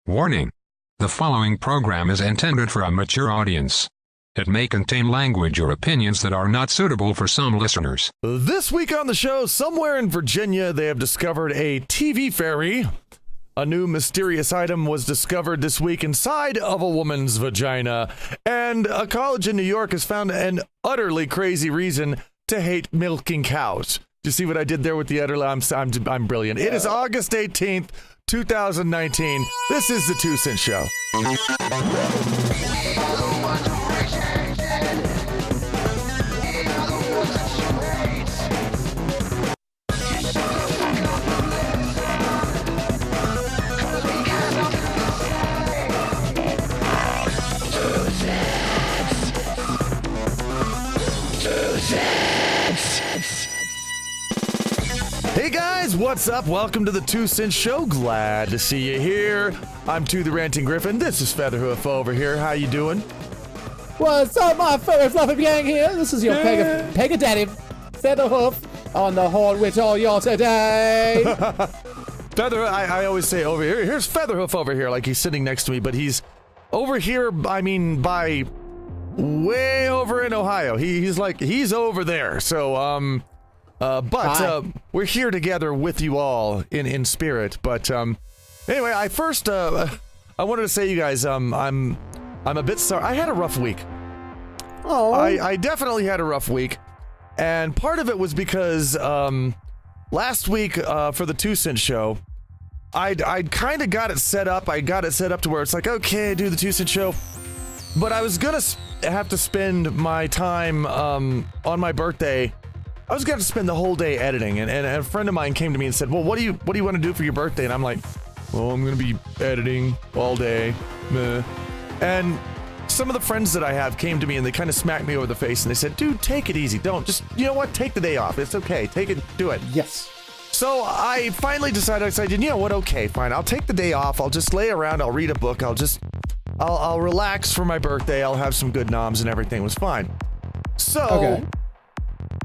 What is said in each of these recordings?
Warning: the following program is intended for a mature audience. It may contain language or opinions that are not suitable for some listeners. This week on the show, somewhere in Virginia, they have discovered a TV fairy. A new mysterious item was discovered this week inside of a woman's vagina. And a college in New York has found an utterly crazy reason to hate milking cows. Do you see what I did there with the utterly? I'm brilliant. It is August 18th, 2019. This is the 2 Cent Show. Hey guys, what's up? Welcome to the 2 Cent Show. Glad to see you here. I'm the ranting Gryphon. This is Featherhoof over here. How you doing? What's up, my furry fluffy gang here? This is your Pega Daddy Featherhoof on the horn with all y'all today. I always say over here. Here's Featherhoof over here, like he's sitting next to me, but he's over here. I mean, by way over in Ohio. He's over there. So we're here together with you all in spirit. But anyway, I wanted to say, you guys, I'm a bit sorry. I had a rough week. Oh, I definitely had a rough week, and part of it was because last week for the 2 Cent Show, I'd kind of got it set up. I got it set up to where it's like, okay, do the 2 Cent Show, but I was gonna have to spend my time on my birthday. I was going to spend the whole day editing, and a friend of mine came to me and said, well, what do you want to do for your birthday? And I'm like, well, I'm going to be editing all day. Meh. And some of the friends that I have came to me and they kind of smacked me over the face and they said, dude, take it easy. Don't just, you know what? Take the day off. It's okay. Take it. Do it. yes. So I finally decided, you know what? Okay, fine. I'll take the day off. I'll just lay around. I'll read a book. I'll relax for my birthday. I'll have some good noms and everything was fine.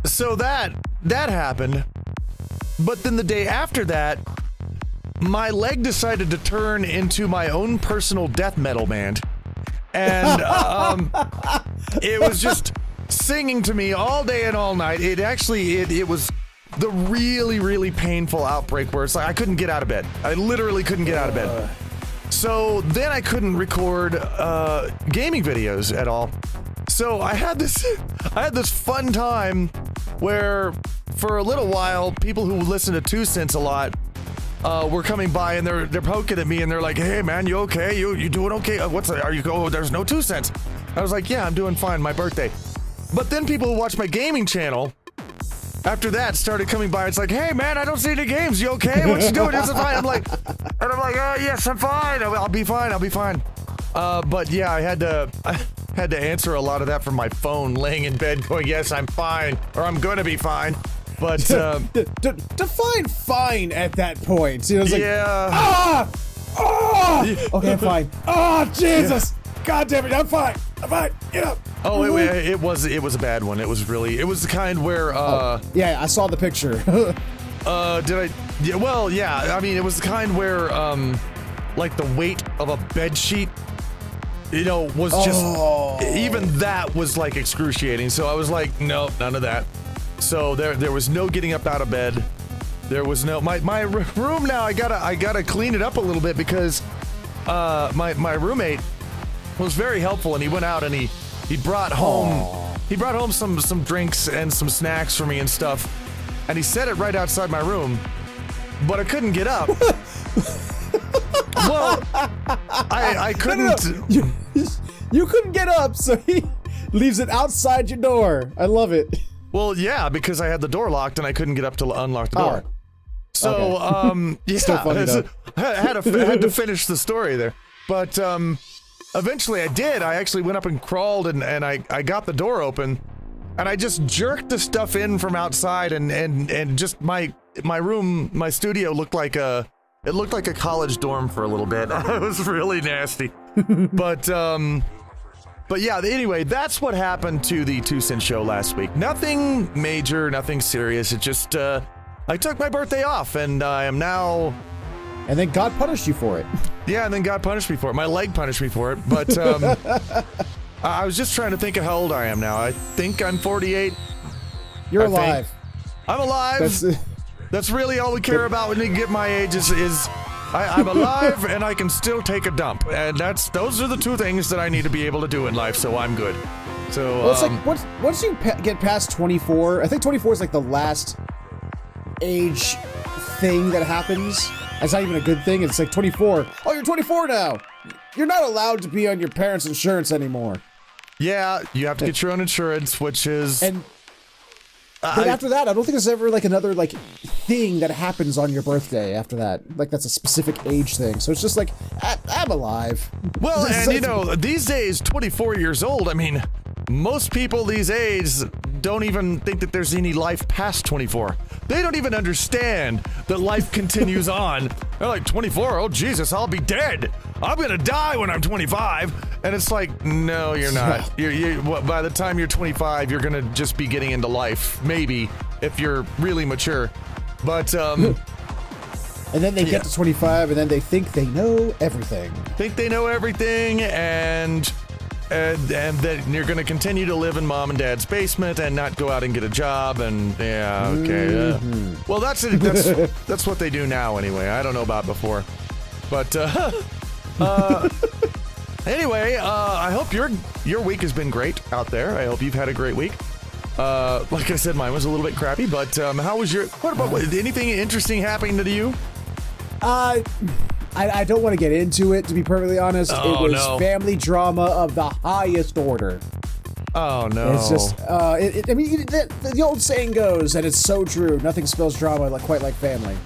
So that happened, but then the day after that, my leg decided to turn into my own personal death metal band, and it was just singing to me all day and all night. It was the really, really painful outbreak where it's like I couldn't get out of bed. I literally couldn't get out of bed. So then I couldn't record gaming videos at all. So I had this fun time where for a little while, people who listen to 2 Cents a lot were coming by and they're poking at me and they're like, hey man, you okay? You doing okay? There's no 2 Cents. I was like, yeah, I'm doing fine, my birthday. But then people who watch my gaming channel after that started coming by. It's like, hey man, I don't see any games. You okay? What you doing? Is it fine? I'm like, oh yes, I'm fine. I'll be fine. But yeah, I had to answer a lot of that from my phone, laying in bed going, yes, I'm fine, or I'm gonna be fine. But define fine at that point. You know, it's like, yeah. Okay, I'm fine. Oh, Jesus. Yeah. God damn it, I'm fine. Get up. Oh, it was a bad one. It was the kind where yeah, I saw the picture. did I? Yeah, well, yeah. I mean, it was the kind where like the weight of a bed sheet, you know, was just, even that was like excruciating. So I was like, nope, none of that. So there was no getting up out of bed. There was no, my room now, I gotta clean it up a little bit because my roommate was very helpful, and he went out and he brought home some drinks and some snacks for me and stuff, and he set it right outside my room, but I couldn't get up. Well, I couldn't. No. You couldn't get up, so he leaves it outside your door. I love it. Well, yeah, because I had the door locked and I couldn't get up to unlock the door. So, okay. Yeah, still funny though. I had to finish the story there, but eventually I did. I actually went up and crawled and I got the door open, and I just jerked the stuff in from outside, and just my room, my studio looked like a college dorm for a little bit. It was really nasty. But yeah, anyway, that's what happened to the 2 Cent Show last week. Nothing major, nothing serious. It just I took my birthday off, and I am now And then God punished you for it. Yeah, and then God punished me for it. My leg punished me for it. But I was just trying to think of how old I am now. I think I'm 48. You're alive. I'm alive. That's really all we care about when you get my age is I'm alive and I can still take a dump. And those are the two things that I need to be able to do in life, so I'm good. So, well, it's like once you get past 24, I think 24 is like the last age thing that happens. It's not even a good thing. It's like 24. Oh, you're 24 now. You're not allowed to be on your parents' insurance anymore. Yeah, you have to get your own insurance, which is... But after that, I don't think there's ever like another like thing that happens on your birthday after that. Like that's a specific age thing. So it's just like, I'm alive. Well, and you know, these days, 24 years old, I mean, most people these days don't even think that there's any life past 24. They don't even understand that life continues on. They're like, 24? Oh, Jesus, I'll be dead. I'm gonna die when I'm 25. And it's like, no, you're not. By the time you're 25, you're gonna just be getting into life. Maybe, if you're really mature. But, and then they get to 25, and then they think they know everything. Think they know everything, and then you're going to continue to live in mom and dad's basement and not go out and get a job. And yeah, okay. Well, that's what they do now anyway. I don't know about before, but anyway, I hope your week has been great out there. I hope you've had a great week. Like I said, mine was a little bit crappy, but how was your? What about anything interesting happening to you? I don't want to get into it, to be perfectly honest. Oh, it was family drama of the highest order. Oh, no. It's just, I mean, the old saying goes, and it's so true, nothing spells drama quite like family.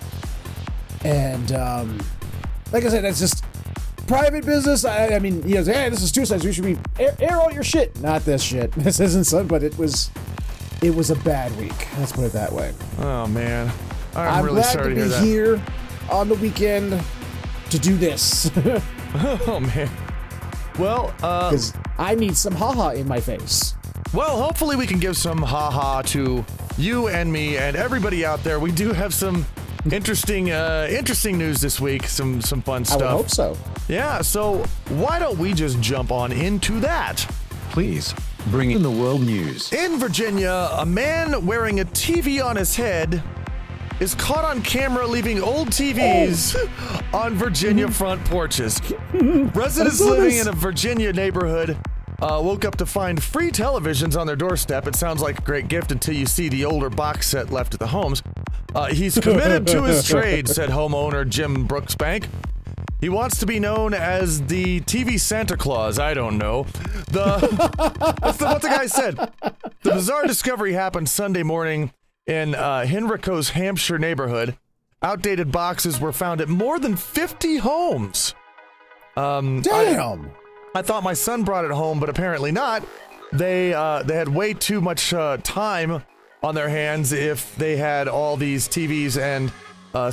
And, like I said, it's just private business. I mean, you know, hey, this is two sides. We should be air all your shit. Not this shit. This isn't some, but it was a bad week. Let's put it that way. Oh, man. I'm really glad sorry to hear be that. here on the weekend to do this. Oh, man. Well, because I need some haha in my face. Well, hopefully we can give some haha to you and me and everybody out there. We do have some interesting news this week. Some fun stuff. I would hope so. Yeah. So why don't we just jump on into that? Please bring in the world news. In Virginia, a man wearing a TV on his head is caught on camera leaving old TVs on Virginia front porches. Residents living in a Virginia neighborhood woke up to find free televisions on their doorstep. It sounds like a great gift until you see the older box set left at the homes. He's committed to his trade, said homeowner Jim Brooksbank. He wants to be known as the TV Santa Claus. I don't know. What's the guy said? The bizarre discovery happened Sunday morning in Henrico's Hampshire neighborhood. Outdated boxes were found at more than 50 homes. Damn! I thought my son brought it home, but apparently not. They had way too much time on their hands if they had all these TVs and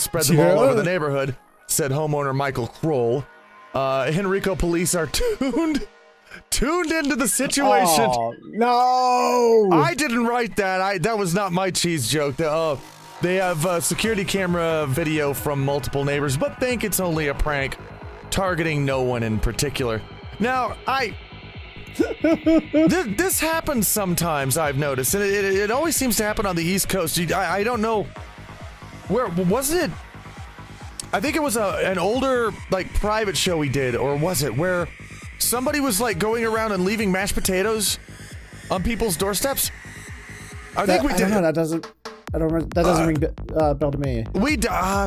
spread them all over the neighborhood, said homeowner Michael Kroll. Henrico police are tuned into the situation. Oh, no! I didn't write that. That was not my cheese joke. They have security camera video from multiple neighbors, but think it's only a prank, targeting no one in particular. Now, this happens sometimes, I've noticed, and it always seems to happen on the East Coast. I don't know, where was it? I think it was an older, like, private show we did, or was it, where somebody was, like, going around and leaving mashed potatoes on people's doorsteps? I think we did. I don't know, that doesn't ring a bell to me.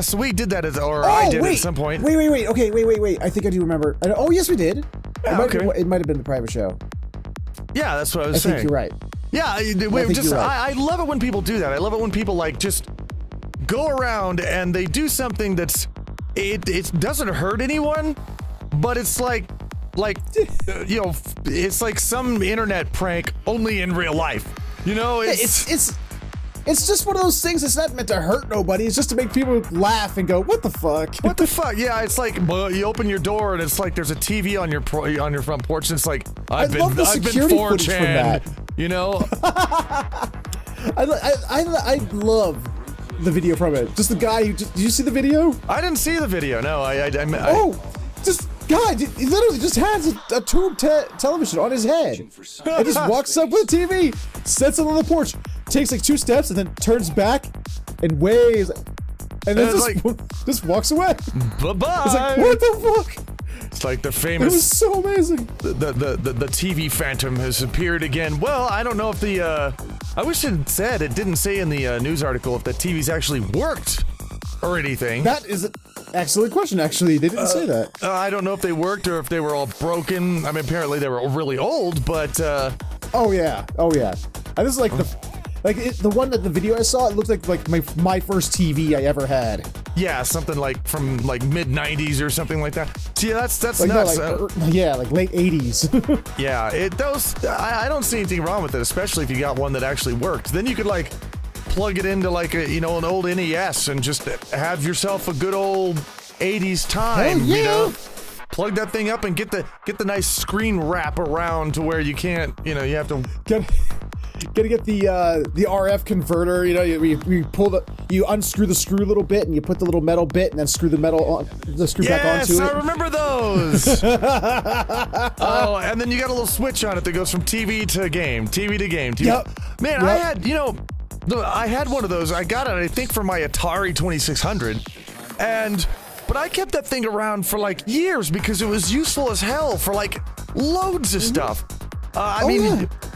So we did that, I did at some point. Wait. Okay, wait. I think I do remember. Oh, yes, we did. It might have been the private show. Yeah, that's what I was saying. I think you're right. Yeah, I love it when people do that. I love it when people, like, just go around and they do something that's, it doesn't hurt anyone, but it's like, you know, it's like some internet prank only in real life. You know, It's just one of those things that's not meant to hurt nobody. It's just to make people laugh and go, what the fuck? What the fuck? Yeah, it's like you open your door and it's like there's a TV on your front porch. And it's like I've been 4chan, you know. I love the video from it. Just the guy who did you see the video? I didn't see the video. No, This guy, he literally just has a tube television on his head. And just walks up with a TV, sets it on the porch, takes like 2 steps, and then turns back and waves. And then just walks away. Bye-bye. It's like, what the fuck? It's like the famous. It was so amazing. The TV phantom has appeared again. Well, I don't know if I wish it said. It didn't say in the news article if the TVs actually worked or anything. That is an excellent question. Actually, they didn't say that. I don't know if they worked or if they were all broken. I mean, apparently they were really old, but. Oh yeah. And this is like the one that the video I saw. It looked like my first TV I ever had. Yeah, something like from like mid '90s or something like that. See, that's like, nuts. No, like late '80s. Yeah, I don't see anything wrong with it, especially if you got one that actually worked. Then you could like plug it into like an old NES and just have yourself a good old '80s time. Hell yeah. You know, plug that thing up and get the nice screen wrap around to where you can't. You have to Gotta get the RF converter. You unscrew the screw a little bit and you put the little metal bit and then screw the screw back onto it. Yes, I remember those. Oh, and then you got a little switch on it that goes from TV to game. Yep. Man, yep. I had one of those. I got it, I think, for my Atari 2600, but I kept that thing around for like years because it was useful as hell for like loads of stuff.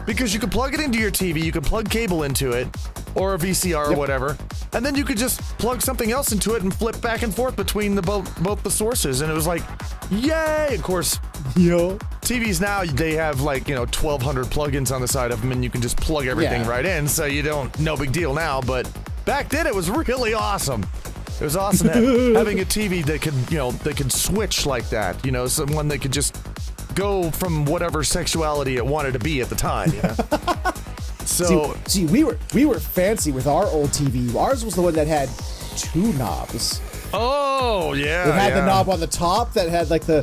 Because you could plug it into your TV, you could plug cable into it, or a VCR or whatever, and then you could just plug something else into it and flip back and forth between both the sources, and it was like, yay! Of course, TVs now, they have like 1,200 plugins on the side of them, and you can just plug everything right in, so no big deal now. But back then, it was really awesome. It was awesome having a TV that could switch like that. Someone that could just go from whatever sexuality it wanted to be at the time. So see, we were fancy with our old TV. Ours was the one that had 2 knobs. Oh yeah, it had the knob on the top that had like the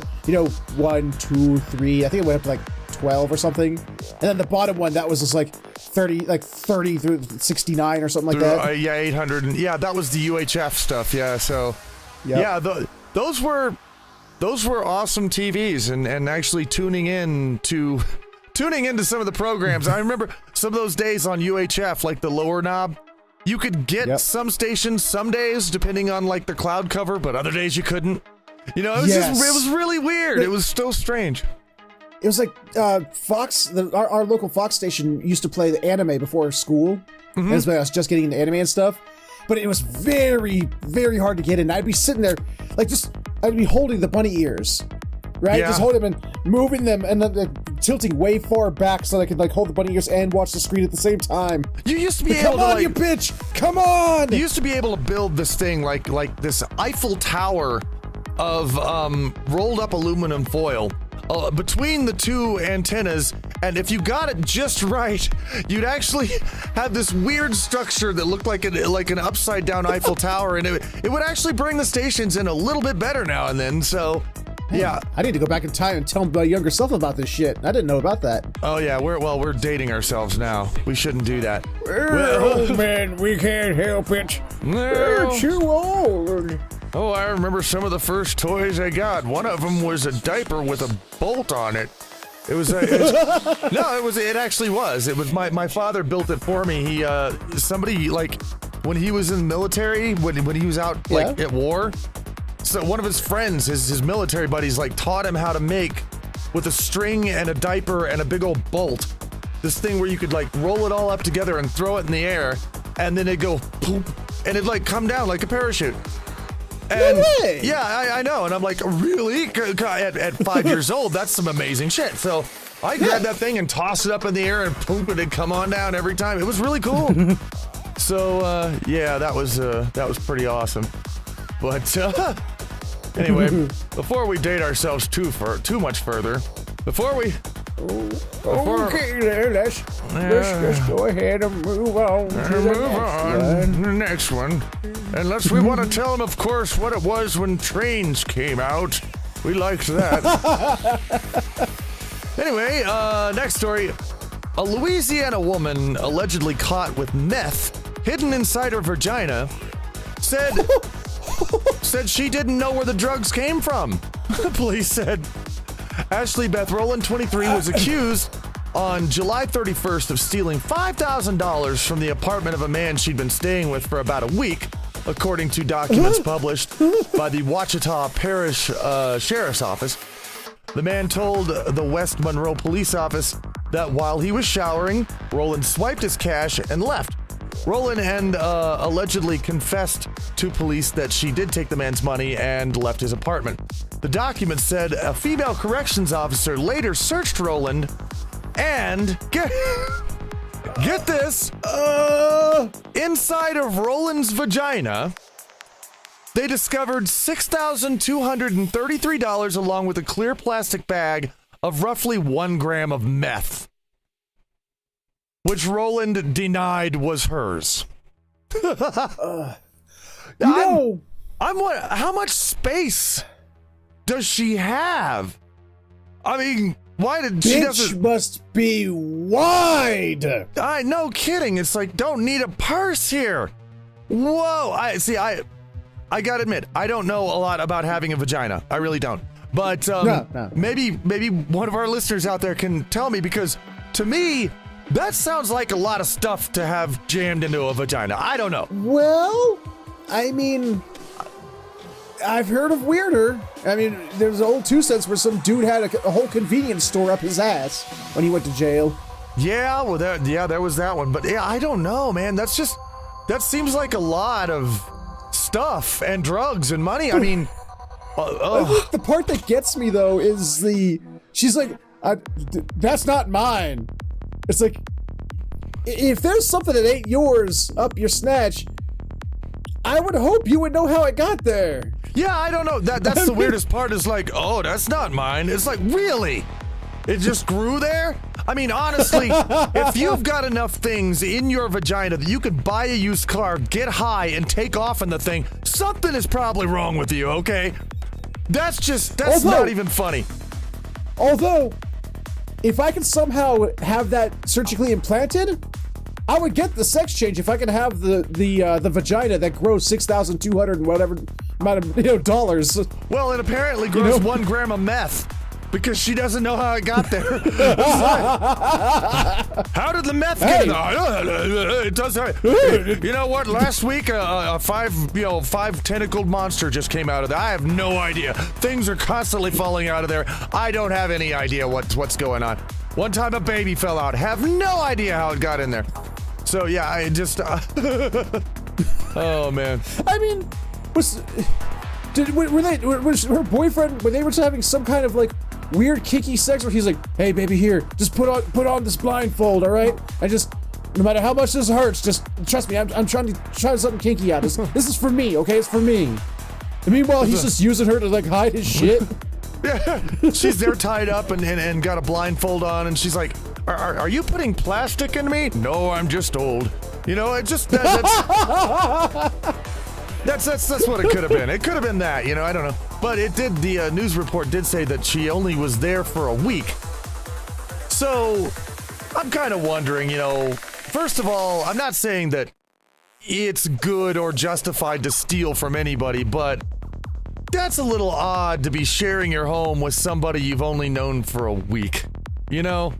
1, 2, 3. I think it went up to like 12 or something. And then the bottom one that was just like 30 through 69 or something like that. 800. And that was the UHF stuff. Yeah, so those were awesome TVs, and actually tuning into some of the programs. I remember some of those days on UHF, like the lower knob, you could get some stations some days depending on like the cloud cover, but other days you couldn't. It was really weird. It was so strange. It was like Fox, our local Fox station used to play the anime before school. Mm-hmm. That's when I was just getting into anime and stuff. But it was very, very hard to get in. I'd be sitting there, I'd be holding the bunny ears, right? Yeah. Just holding them and moving them and then tilting way far back so that I could hold the bunny ears and watch the screen at the same time. You used to be able to Come on, you bitch! Come on! You used to be able to build this thing like this Eiffel Tower of rolled up aluminum foil between the 2 antennas, and if you got it just right, you'd actually have this weird structure that looked like an upside down Eiffel Tower, and it would actually bring the stations in a little bit better now and then. So yeah, I need to go back in time and tell my younger self about this shit. I didn't know about that. Oh yeah, we're dating ourselves now. We shouldn't do that. We're old men, we can't help it. We're too old. Oh, I remember some of the first toys I got. One of them was a diaper with a bolt on it. It was it actually was. It was my father built it for me. He somebody like when he was in the military, when he was out at war. So one of his friends, his military buddies, taught him how to make, with a string and a diaper and a big old bolt, this thing where you could roll it all up together and throw it in the air, and then it'd go poop, and it'd come down like a parachute. And no way. Yeah, I know. And I'm like, really? At 5 years old, that's some amazing shit. So I grabbed that thing and tossed it up in the air and poop, and it'd come on down every time. It was really cool. So that was pretty awesome. But anyway, before we date ourselves too much further, okay, then let's just go ahead and move on to the next one. Unless we want to tell them, of course, what it was when trains came out. We liked that. Anyway, next story. A Louisiana woman allegedly caught with meth hidden inside her vagina said she didn't know where the drugs came from. The police said Ashley Beth Rowland, 23, was accused on July 31st of stealing $5,000 from the apartment of a man she'd been staying with for about a week, according to documents published by the Ouachita Parish Sheriff's Office. The man told the West Monroe Police Office that while he was showering, Rowland swiped his cash and left. Rowland and allegedly confessed to police that she did take the man's money and left his apartment. The document said a female corrections officer later searched Rowland and get this, inside of Rowland's vagina, they discovered $6,233 along with a clear plastic bag of roughly 1 gram of meth, which Rowland denied was hers. How much space does she have? I mean, why did she doesn't... must be wide. No kidding. It's like, don't need a purse here. Whoa. I gotta admit, I don't know a lot about having a vagina. I really don't. But No. maybe one of our listeners out there can tell me, because to me, that sounds like a lot of stuff to have jammed into a vagina. I don't know. Well, I mean, I've heard of weirder. I mean, there's an old 2 cents where some dude had a whole convenience store up his ass when he went to jail. Yeah, well, there was that one. But yeah, I don't know, man. That seems like a lot of stuff and drugs and money. I mean, I think the part that gets me though is she's like, that's not mine. It's like, if there's something that ain't yours up your snatch, I would hope you would know how it got there. Yeah, I don't know. That's the weirdest part, is like, oh, that's not mine. It's like, really? It just grew there? I mean, honestly, if you've got enough things in your vagina that you could buy a used car, get high, and take off in the thing, something is probably wrong with you, okay? That's not even funny. Although, if I can somehow have that surgically implanted, I would get the sex change if I can have the vagina that grows 6,200 and whatever amount of dollars. Well, it apparently grows 1 gram of meth, because she doesn't know how it got there. How did the meth get there? It does. You know what? Last week, a 5 tentacled monster just came out of there. I have no idea. Things are constantly falling out of there. I don't have any idea what's going on. One time a baby fell out. Have no idea how it got in there. So yeah, I just. Oh man. I mean, was her boyfriend? Were they just having some kind of like weird kinky sex where he's like, "Hey baby, here, just put on this blindfold, all right? And just, no matter how much this hurts, just trust me. I'm trying to try something kinky out. This is for me, okay? It's for me." And meanwhile, he's just using her to like hide his shit. Yeah, she's there tied up and got a blindfold on, and she's like, "Are you putting plastic in me?" "No, I'm just old." You know, it just that's what it could have been. It could have been that, you know. I don't know, but it did. The news report did say that she only was there for a week. So I'm kind of wondering, you know. First of all, I'm not saying that it's good or justified to steal from anybody, but that's a little odd to be sharing your home with somebody you've only known for a week, you know?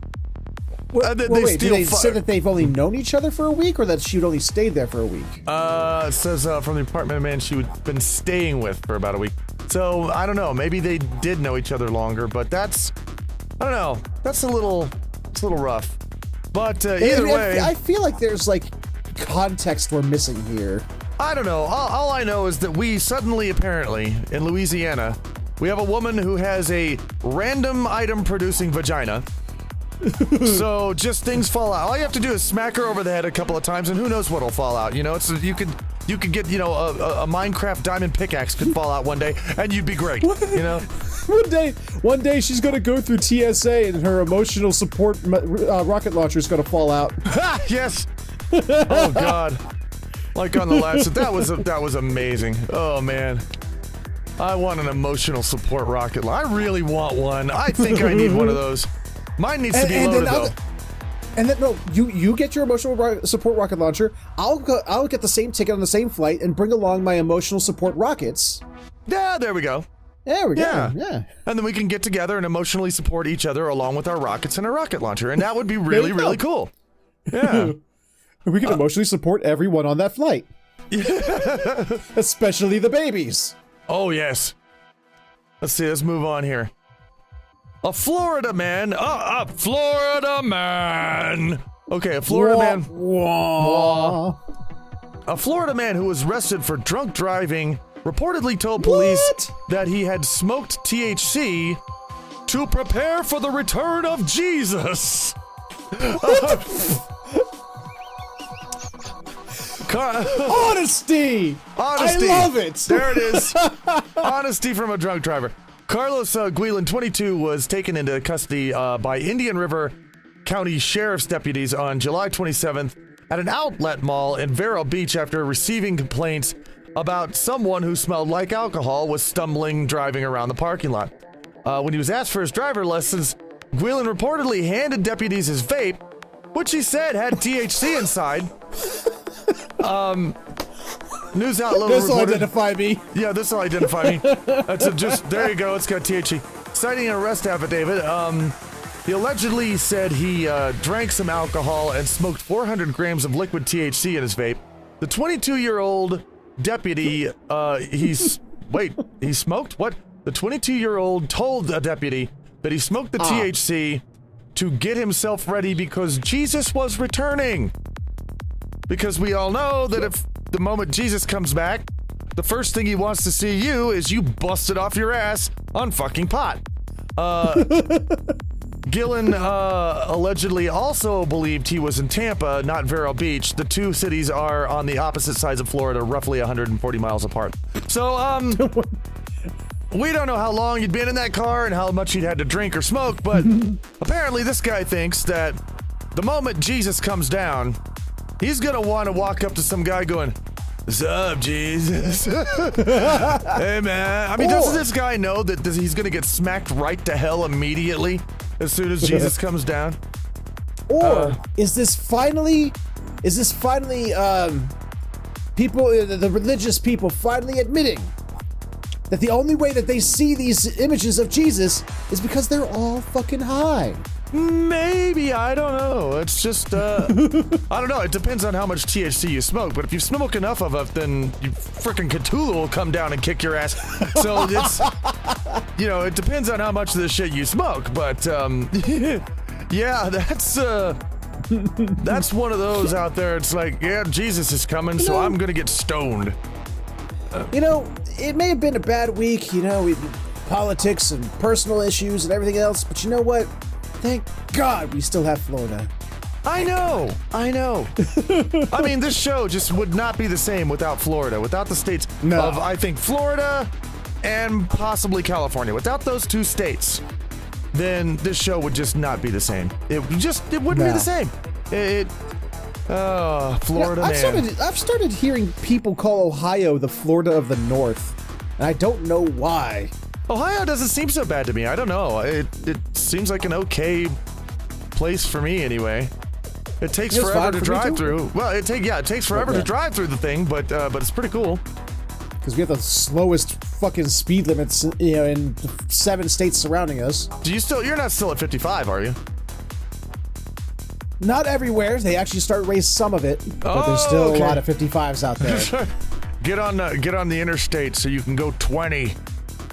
Wait, did they say that they've only known each other for a week, or that she'd only stayed there for a week? It says from the apartment of man she'd been staying with for about a week. So, I don't know, maybe they did know each other longer, but that's, I don't know, it's a little rough. But either way... I feel like there's, like, context we're missing here. I don't know. All I know is that we suddenly, apparently, in Louisiana, we have a woman who has a random item producing vagina. So just things fall out. All you have to do is smack her over the head a couple of times, and who knows what'll fall out. You know, it's you could get, you know, a Minecraft diamond pickaxe could fall out one day, and you'd be great. You know. One day she's gonna go through TSA, and her emotional support rocket launcher is gonna fall out. Yes. Oh God. Like on the last, that was amazing. Oh man, I want an emotional support rocket launcher. I really want one. I think I need one of those. Mine needs to be loaded though. And then no, you get your emotional support rocket launcher. I'll get the same ticket on the same flight and bring along my emotional support rockets. Yeah, there we go. There we go. Yeah. And then we can get together and emotionally support each other along with our rockets and our rocket launcher. And that would be really, really cool. Yeah. We can emotionally support everyone on that flight. Especially the babies. Oh, yes. Let's see. Let's move on here. A Florida man. A Florida man. Okay, a Florida man. A Florida man who was arrested for drunk driving reportedly told police that he had smoked THC to prepare for the return of Jesus. Honesty! I love it! There it is. Honesty from a drunk driver. Carlos Gryphon, 22, was taken into custody by Indian River County Sheriff's deputies on July 27th at an outlet mall in Vero Beach after receiving complaints about someone who smelled like alcohol was driving around the parking lot. When he was asked for his driver lessons, Gryphon reportedly handed deputies his vape, which he said had THC inside. News outlet This will reported, identify me. Yeah, this will identify me. There you go, it's got THC. Citing an arrest affidavit, he allegedly said he drank some alcohol and smoked 400 grams of liquid THC in his vape. The 22-year-old deputy, he smoked? What? The 22-year-old told a deputy that he smoked the THC to get himself ready because Jesus was returning. Because we all know that if the moment Jesus comes back, the first thing he wants to see you is you busted off your ass on fucking pot. Gillen allegedly also believed he was in Tampa, not Vero Beach. The two cities are on the opposite sides of Florida, roughly 140 miles apart. So, we don't know how long you'd been in that car and how much you'd had to drink or smoke, but apparently this guy thinks that the moment Jesus comes down, he's gonna want to walk up to some guy going, "What's up, Jesus?" Hey, man. I mean, doesn't this guy know that he's gonna get smacked right to hell immediately as soon as Jesus comes down? Or is this finally people, the religious people finally admitting that the only way that they see these images of Jesus is because they're all fucking high? Maybe, I don't know. It's just, I don't know. It depends on how much THC you smoke, but if you smoke enough of it, then you frickin' Cthulhu will come down and kick your ass. So it's, it depends on how much of this shit you smoke, but, yeah, that's one of those out there. It's like, yeah, Jesus is coming, so I'm gonna get stoned. It may have been a bad week, politics and personal issues and everything else, but you know what? Thank God we still have Florida. I know. I mean, this show just would not be the same without Florida, without the states of, I think, Florida and possibly California. Without those two states, then this show would just not be the same. It wouldn't be the same. Florida, man. I've started hearing people call Ohio the Florida of the North, and I don't know why. Ohio doesn't seem so bad to me. I don't know. It seems like an okay place for me anyway. It takes forever to drive through. Well, it takes forever to drive through the thing, but it's pretty cool. Because we have the slowest fucking speed limits, in the 7 states surrounding us. You're not still at 55, are you? Not everywhere. They actually start raising some of it, but there's still a lot of 55s out there. Get on the interstate so you can go 20.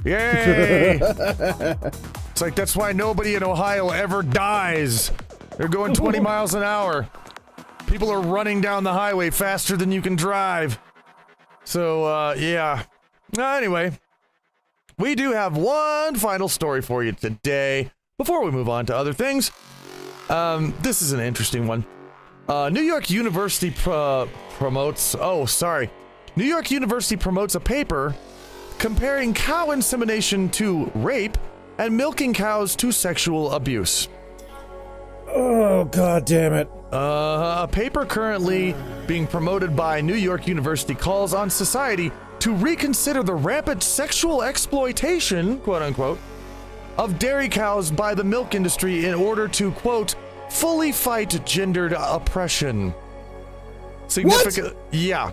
Yay! It's like, that's why nobody in Ohio ever dies. They're going 20 miles an hour. People are running down the highway faster than you can drive. So, yeah. Anyway, we do have one final story for you today before we move on to other things. This is an interesting one. New York University promotes a paper comparing cow insemination to rape and milking cows to sexual abuse. Oh, God damn it. A paper currently being promoted by New York University calls on society to reconsider the rampant sexual exploitation, quote unquote, of dairy cows by the milk industry in order to, quote, fully fight gendered oppression. Significant. Yeah.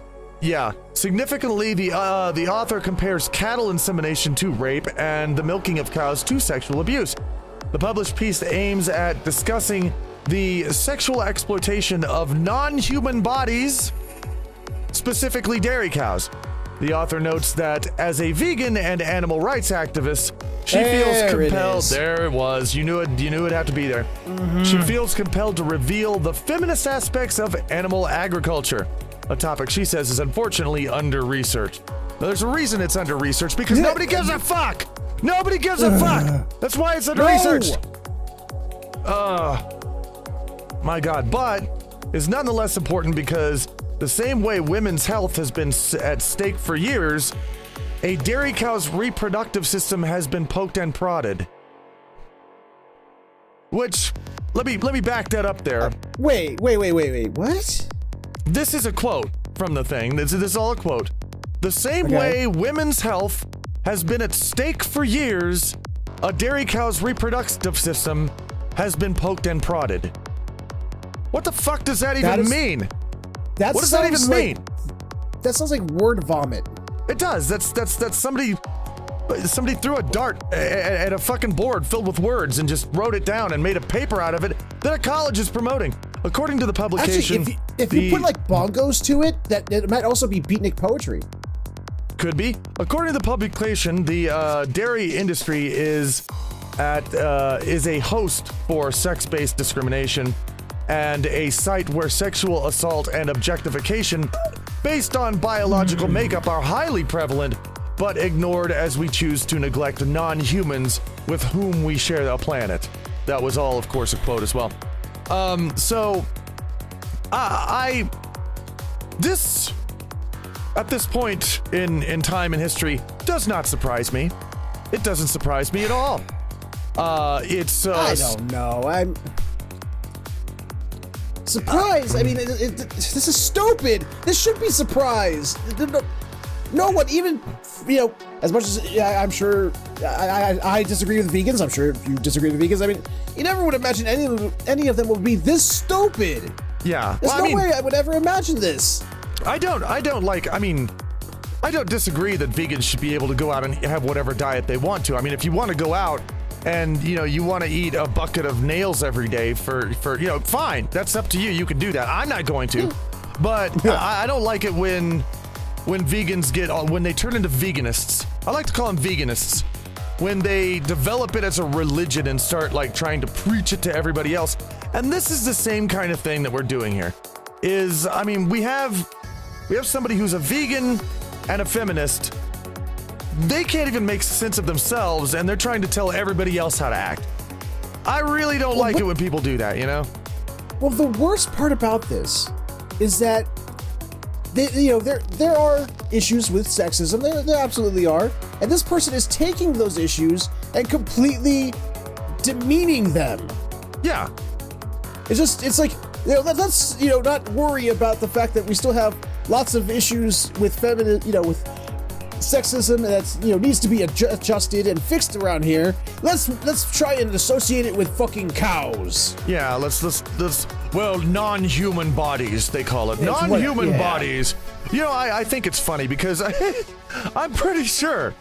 Significantly, the author compares cattle insemination to rape and the milking of cows to sexual abuse. The published piece aims at discussing the sexual exploitation of non-human bodies, specifically dairy cows. The author notes that as a vegan and animal rights activist, she feels compelled. There it was. You knew it'd have to be there. She feels compelled to reveal the feminist aspects of animal agriculture, a topic she says is unfortunately under-researched. Now, there's a reason it's under-researched, because nobody gives a fuck! Nobody gives a fuck! That's why it's under-researched! My God. But is nonetheless important because the same way women's health has been at stake for years, a dairy cow's reproductive system has been poked and prodded. Which, let me back that up there. Wait, what? This is a quote from the thing. This is all a quote. The same way women's health has been at stake for years, a dairy cow's reproductive system has been poked and prodded. What the fuck does that even mean? What does that even mean? That sounds like word vomit. It does. That's somebody threw a dart at a fucking board filled with words and just wrote it down and made a paper out of it that a college is promoting. According to the publication, actually, if you put like bongos to it, that it might also be beatnik poetry. Could be. According to the publication, the dairy industry is a host for sex-based discrimination and a site where sexual assault and objectification based on biological makeup are highly prevalent, but ignored as we choose to neglect non-humans with whom we share a planet. That was all, of course, a quote as well. This, at this point in time in history, does not surprise me. It doesn't surprise me at all. I don't know. I'm surprised. I mean, this is stupid. This should be surprised. No one, even, as much as I'm sure I disagree with vegans, I'm sure you disagree with vegans. I mean, you never would imagine any of them would be this stupid. Yeah. There's no way I would ever imagine this. I don't disagree that vegans should be able to go out and have whatever diet they want to. I mean, if you want to go out and, you want to eat a bucket of nails every day for fine. That's up to you. You can do that. I'm not going to. But I don't like it when vegans when they turn into veganists. I like to call them veganists. When they develop it as a religion and start trying to preach it to everybody else. And this is the same kind of thing that we're doing here. We have somebody who's a vegan and a feminist. They can't even make sense of themselves, and they're trying to tell everybody else how to act. I really don't like it when people do that, Well, the worst part about this is that there are issues with sexism. There absolutely are, and this person is taking those issues and completely demeaning them. Yeah, it's like let's not worry about the fact that we still have lots of issues with with sexism that needs to be adjusted and fixed around here. Let's try and associate it with fucking cows. Yeah, let's non-human bodies, they call it. Non-human bodies. I think it's funny because I'm pretty sure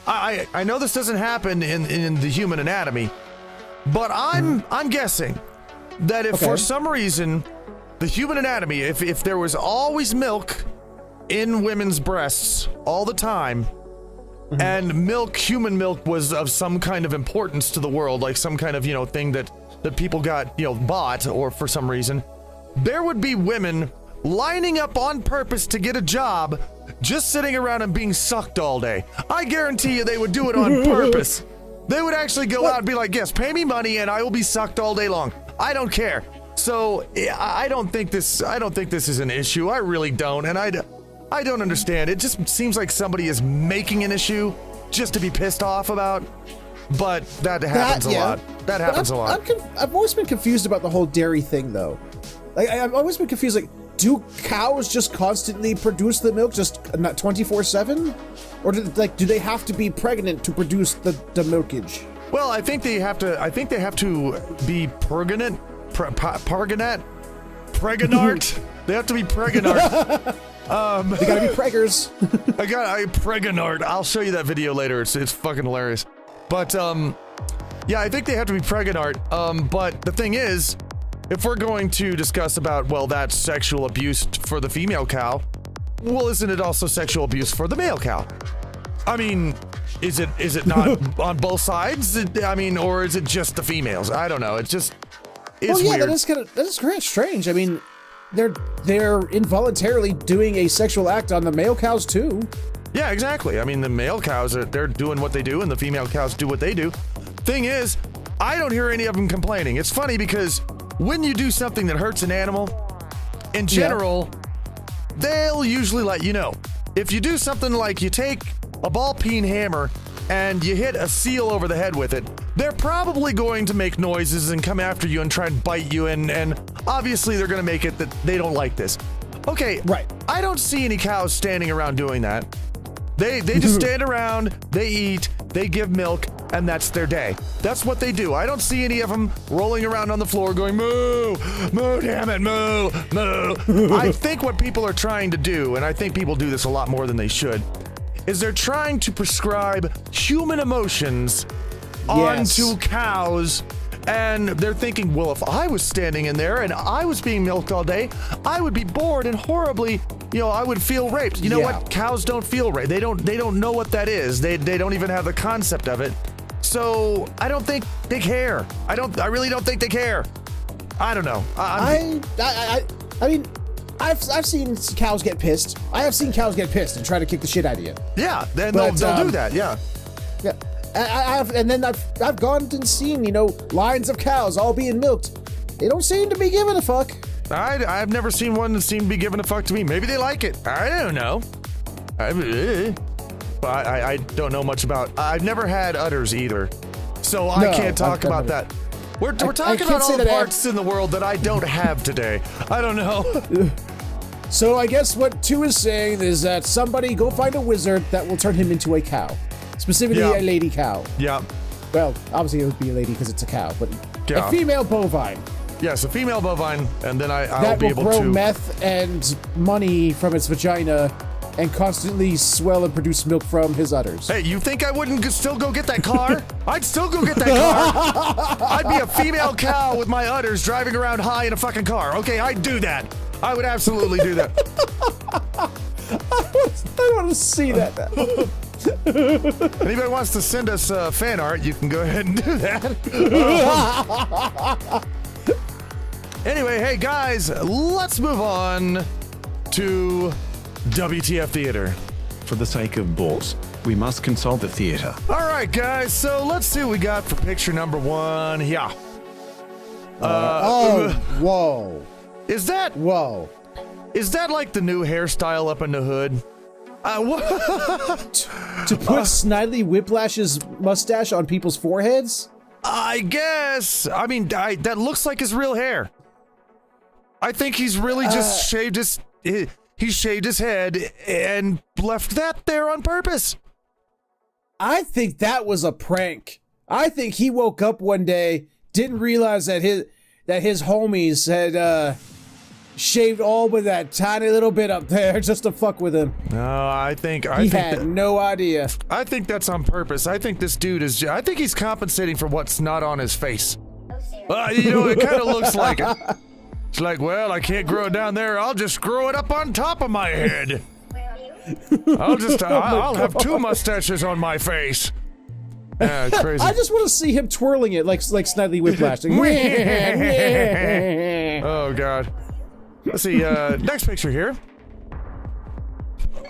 I know this doesn't happen in the human anatomy, but I'm guessing that if for some reason the human anatomy, if there was always milk in women's breasts all the time, and human milk was of some kind of importance to the world, like some kind of thing that people got bought, or for some reason, there would be women lining up on purpose to get a job, just sitting around and being sucked all day. I guarantee you they would do it on purpose. They would actually go out and be like, yes, pay me money and I will be sucked all day long. I don't care. So I don't think this is an issue. I really don't. And I don't understand. It just seems like somebody is making an issue just to be pissed off about. But that happens a lot. That happens a lot. I've always been confused about the whole dairy thing, though. I've always been confused. Do cows just constantly produce the milk, just not 24/7, or do they have to be pregnant to produce the milkage? Well, I think they have to be pregnant Parganat? Pregnart? They have to be pregnart. They gotta be preggers. I pregnart. I'll show you that video later. It's fucking hilarious. But yeah, I think they have to be pregnart. But the thing is, if we're going to discuss about, well, that's sexual abuse for the female cow, well, isn't it also sexual abuse for the male cow? I mean, is it not on both sides? I mean, or is it just the females? I don't know. It's Yeah, weird. that is kind of strange. I mean, they're involuntarily doing a sexual act on the male cows too. Yeah, exactly. I mean, the male cows they're doing what they do, and the female cows do what they do. Thing is, I don't hear any of them complaining. It's funny because when you do something that hurts an animal, in general, they'll usually let you know. If you do something like you take a ball-peen hammer and you hit a seal over the head with it, they're probably going to make noises and come after you and try and bite you, and obviously they're going to make it that they don't like this. Okay, right. I don't see any cows standing around doing that. They just stand around, they eat, they give milk, and that's their day. That's what they do. I don't see any of them rolling around on the floor going, moo, moo, damn it, moo, moo. I think what people are trying to do, and I think people do this a lot more than they should, is they're trying to prescribe human emotions onto cows, and they're thinking, well, if I was standing in there and I was being milked all day, I would be bored and horribly, I would feel raped. You know what? Cows don't feel raped. They don't know what that is. They don't even have the concept of it. So I don't think they care. I really don't think they care. I don't know. I mean, I've seen cows get pissed. I have seen cows get pissed and try to kick the shit out of you. Yeah, they'll do that. Yeah. Yeah. I've gone and seen, lines of cows all being milked. They don't seem to be giving a fuck. I've never seen one that seemed to be giving a fuck to me. Maybe they like it. I don't know. But I don't know much about. I've never had udders either, so I can't talk about that. We're talking about all the parts in the world that I don't have today. I don't know. So I guess what 2 is saying is that somebody go find a wizard that will turn him into a cow. Specifically a lady cow. Yeah. Well, obviously it would be a lady because it's a cow, but a female bovine. Yes, a female bovine, and then I'll be able to... That will grow meth and money from its vagina and constantly swell and produce milk from his udders. Hey, you think I wouldn't still go get that car? I'd still go get that car. I'd be a female cow with my udders driving around high in a fucking car. Okay, I'd do that. I would absolutely do that. I want to see that now. Anybody wants to send us fan art, you can go ahead and do that. Anyway, hey guys, let's move on to WTF Theater. For the sake of balls, we must consult the theater. All right, guys, so let's see what we got for picture number 1. Yeah. Whoa. Is that like the new hairstyle up in the hood? To put Snidely Whiplash's mustache on people's foreheads? I guess. I mean, that looks like his real hair. I think he's really just shaved he shaved his head and left that there on purpose. I think that was a prank. I think he woke up one day, didn't realize that his homies had shaved all but that tiny little bit up there just to fuck with him. No, I think he had no idea. I think that's on purpose. I think this dude I think he's compensating for what's not on his face. It kind of looks like it. It's like, well, I can't grow it down there. I'll just grow it up on top of my head. I'll have 2 mustaches on my face. Crazy. I just want to see him twirling it like Snidely Whiplash. Oh, God. Let's see, next picture here.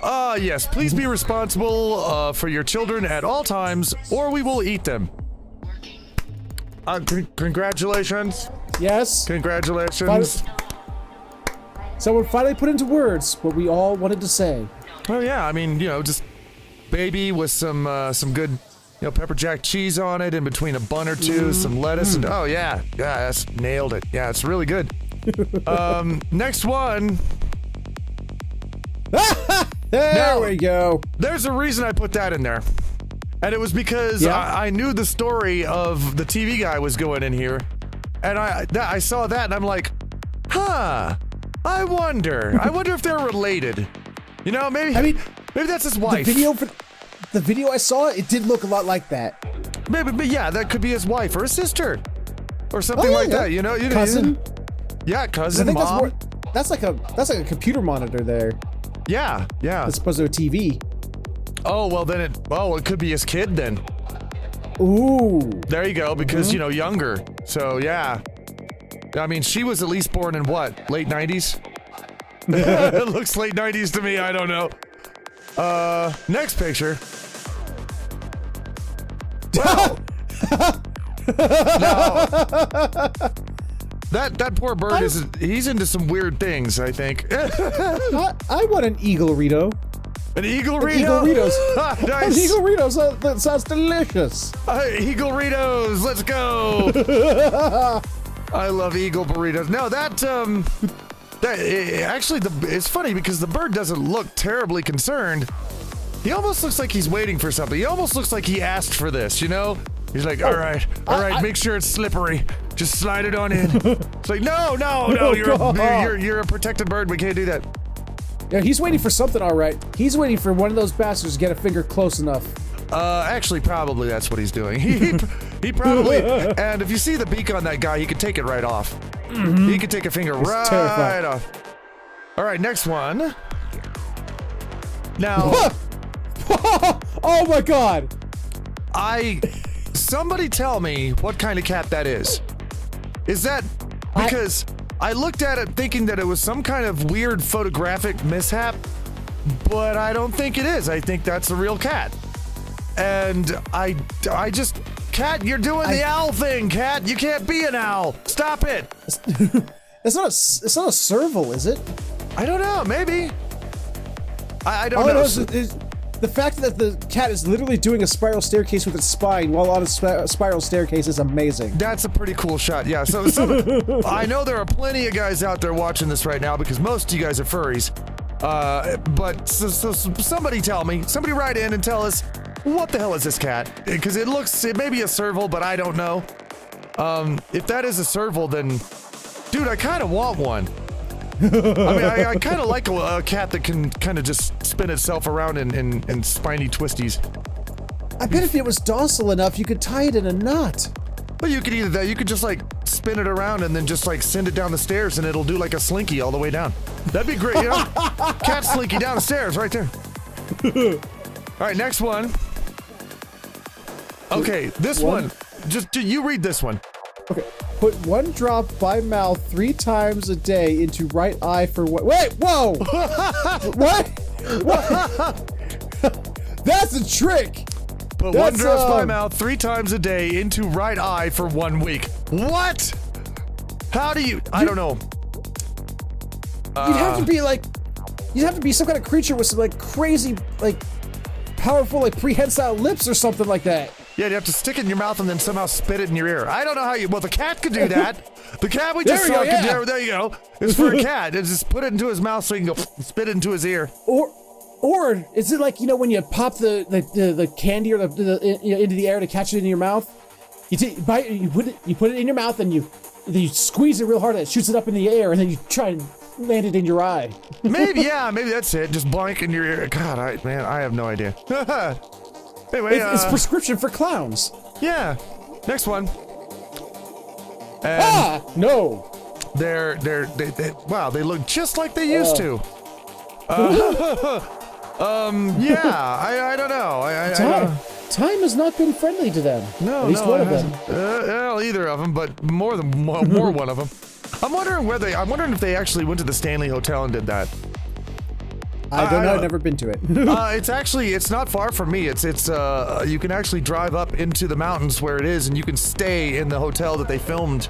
Yes, please be responsible for your children at all times, or we will eat them. Congratulations. Yes. Congratulations. Someone finally put into words what we all wanted to say. Oh, yeah, I mean, just baby with some good, pepper jack cheese on it, in between a bun or two, some lettuce, and oh, yeah, that's nailed it. Yeah, it's really good. Next one. There we go. There's a reason I put that in there. And it was because I knew the story of the TV guy was going in here. And I saw that, and I'm like, huh. I wonder if they're related. You know, maybe that's his wife. The video I saw, it did look a lot like that. Maybe, but yeah, that could be his wife or his sister, or something like that. You know, cousin. Yeah, cousin, I think mom. that's like a computer monitor there. Yeah. As opposed to a TV. Oh well, then it could be his kid then. Ooh. There you go, because younger. So yeah. I mean, she was at least born in what, late 90s? It looks late 90s to me. I don't know. Next picture. Wow. Now, that poor bird he's into some weird things, I think. I want an Eaglerito. An Eaglerito? Eagleritos. Nice. An Eaglerito, that sounds delicious. Eagleritos, let's go. I love Eagle burritos. No, it's funny because the bird doesn't look terribly concerned. He almost looks like he's waiting for something. He almost looks like he asked for this, you know? He's like, all right, make sure it's slippery. Just slide it on in. It's like, no, you're a protected bird. We can't do that. Yeah, he's waiting for something, all right. He's waiting for one of those bastards to get a finger close enough. Actually, probably that's what he's doing. He probably, and if you see the beak on that guy, he could take it right off. Mm-hmm. He could take a finger right off. All right, next one. Now, oh my God! Somebody tell me what kind of cat that is. Is that because I looked at it thinking that it was some kind of weird photographic mishap, but I don't think it is. I think that's a real cat. And I just, Cat, you're doing the owl thing, Cat. You can't be an owl. Stop it. It's not a serval, is it? I don't know. Maybe. I don't know. know. The fact that the cat is literally doing a spiral staircase with its spine while on a spiral staircase is amazing. That's a pretty cool shot. Yeah. So I know there are plenty of guys out there watching this right now because most of you guys are furries. But somebody tell me. Somebody write in and tell us. What the hell is this cat? Because it may be a serval, but I don't know. If that is a serval, then, dude, I kind of want one. I mean, I kind of like a cat that can kind of just spin itself around in spiny twisties. I bet if it was docile enough, you could tie it in a knot. Well, you could either that, you could just like spin it around and then just like send it down the stairs, and it'll do like a slinky all the way down. That'd be great, you know? Cat slinky down the stairs, right there. All right, next one. Okay, this one. Just you read this one. Okay. Put 1 drop by mouth 3 times a day into right eye for what? Wait, whoa! What? That's a trick! Put 1 drop by mouth 3 times a day into right eye for 1 week. What? How do you? I don't know. You'd have to be like, you'd have to be some kind of creature with some like crazy, like powerful, like prehensile lips or something like that. Yeah, you have to stick it in your mouth and then somehow spit it in your ear. I don't know how you. Well, the cat could do that. The cat we just saw could do. There you go. It's for a cat. It's just put it into his mouth so he can go spit it into his ear. Or is it like, you know, when you pop the candy or into the air to catch it in your mouth? You put it in your mouth and you squeeze it real hard and it shoots it up in the air and then you try and land it in your eye. Maybe that's it. Just blank in your ear. God, I have no idea. Anyway, it's prescription for clowns. Yeah. Next one. No. Wow, they look just like they used to. Yeah, I don't know. Time has not been friendly to them. No, at least one of them. Well, either of them, but more one of them. I'm wondering if they actually went to the Stanley Hotel and did that. I don't know. I've never been to it. It's not far from me. It's you can actually drive up into the mountains where it is, and you can stay in the hotel that they filmed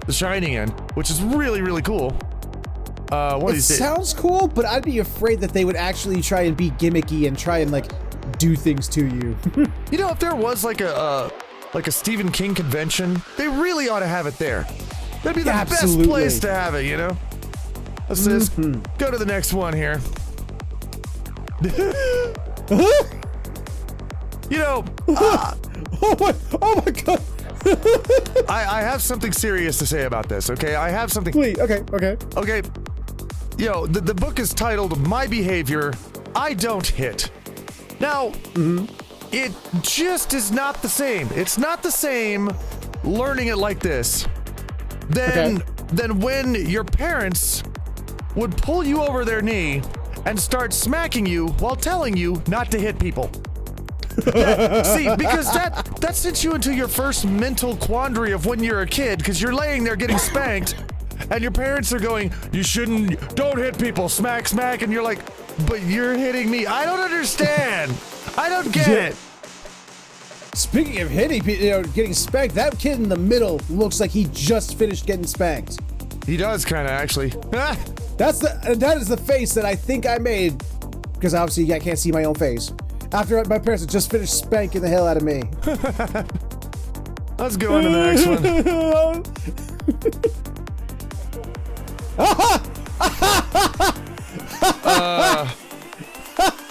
The Shining in, which is really, really cool. It sounds cool, but I'd be afraid that they would actually try and be gimmicky and try and like do things to you. You know, if there was like a Stephen King convention, they really ought to have it there. That'd be the best place to have it, you know? Let's just go to the next one here. You know, oh my god! I have something serious to say about this, okay? I have something... Wait, okay. Okay. Yo, the book is titled My Behavior, I Don't Hit. Now, it just is not the same. It's not the same learning it like this than when your parents would pull you over their knee and start smacking you while telling you not to hit people. See, because that sends you into your first mental quandary of when you're a kid, because you're laying there getting spanked, and your parents are going, you shouldn't, don't hit people, smack, smack, and you're like, but you're hitting me. I don't understand. I don't get it. Speaking of hitting, getting spanked, that kid in the middle looks like he just finished getting spanked. He does, kind of, actually. That is the face that I think I made, because obviously I can't see my own face, after my parents had just finished spanking the hell out of me. Let's go on to the next one.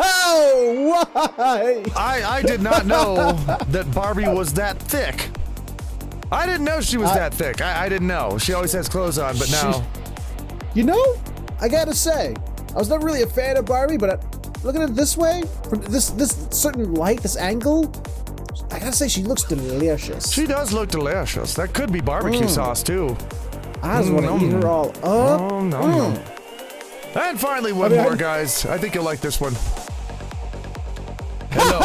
Oh, why? I did not know that Barbie was that thick. I didn't know she was that thick. I didn't know. She always has clothes on, but now... You know, I gotta say, I was never really a fan of Barbie, but looking at it this way, from this certain light, this angle, I gotta say she looks delicious. She does look delicious. That could be barbecue sauce, too. I just want to eat her all up. And finally, one more, guys. I think you'll like this one. Hello.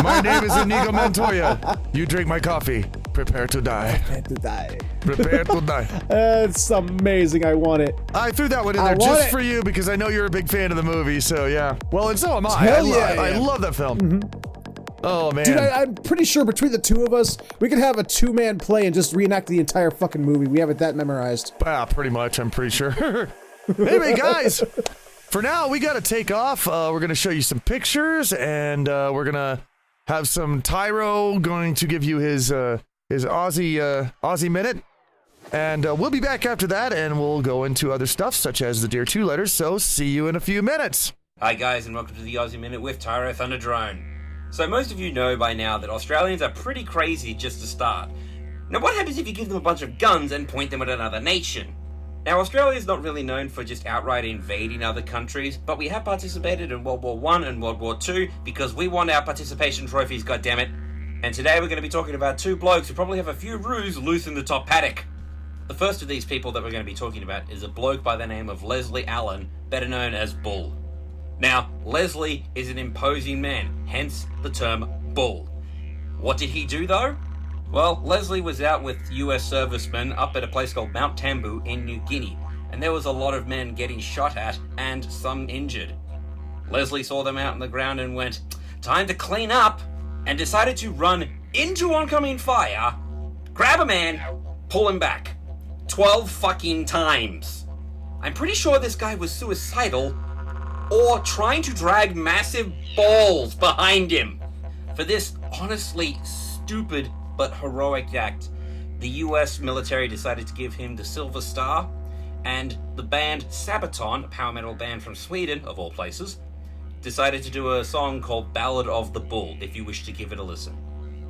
My name is Inigo Montoya. You drink my coffee. Prepare to die. Prepare to die. Prepare to die. It's amazing. I want it. I threw that one in there just for you because I know you're a big fan of the movie, so yeah. Well, and so am I. I love that film. Oh, man. Dude, I'm pretty sure between the two of us, we could have a two-man play and just reenact the entire fucking movie. We have it that memorized. Pretty much, I'm pretty sure. Anyway, guys, for now, we gotta take off. We're gonna show you some pictures, and we're gonna have some Tyro going to give you his Aussie minute. And we'll be back after that, and we'll go into other stuff, such as the Dear 2 letters, so see you in a few minutes. Hi guys, and welcome to the Aussie Minute with Tyro Thunder Drone. So most of you know by now that Australians are pretty crazy just to start. Now what happens if you give them a bunch of guns and point them at another nation? Now Australia is not really known for just outright invading other countries, but we have participated in World War I and World War II because we won our participation trophies, goddammit. And today we're going to be talking about two blokes who probably have a few roos loose in the top paddock. The first of these people that we're going to be talking about is a bloke by the name of Leslie Allen, better known as Bull. Now, Leslie is an imposing man, hence the term Bull. What did he do though? Well, Leslie was out with US servicemen up at a place called Mount Tambu in New Guinea, and there was a lot of men getting shot at and some injured. Leslie saw them out on the ground and went, time to clean up, and decided to run into oncoming fire, grab a man, pull him back. 12 fucking times. I'm pretty sure this guy was suicidal or trying to drag massive balls behind him. For this honestly stupid but heroic act, the US military decided to give him the Silver Star, and the band Sabaton, a power metal band from Sweden, of all places, decided to do a song called Ballad of the Bull, if you wish to give it a listen.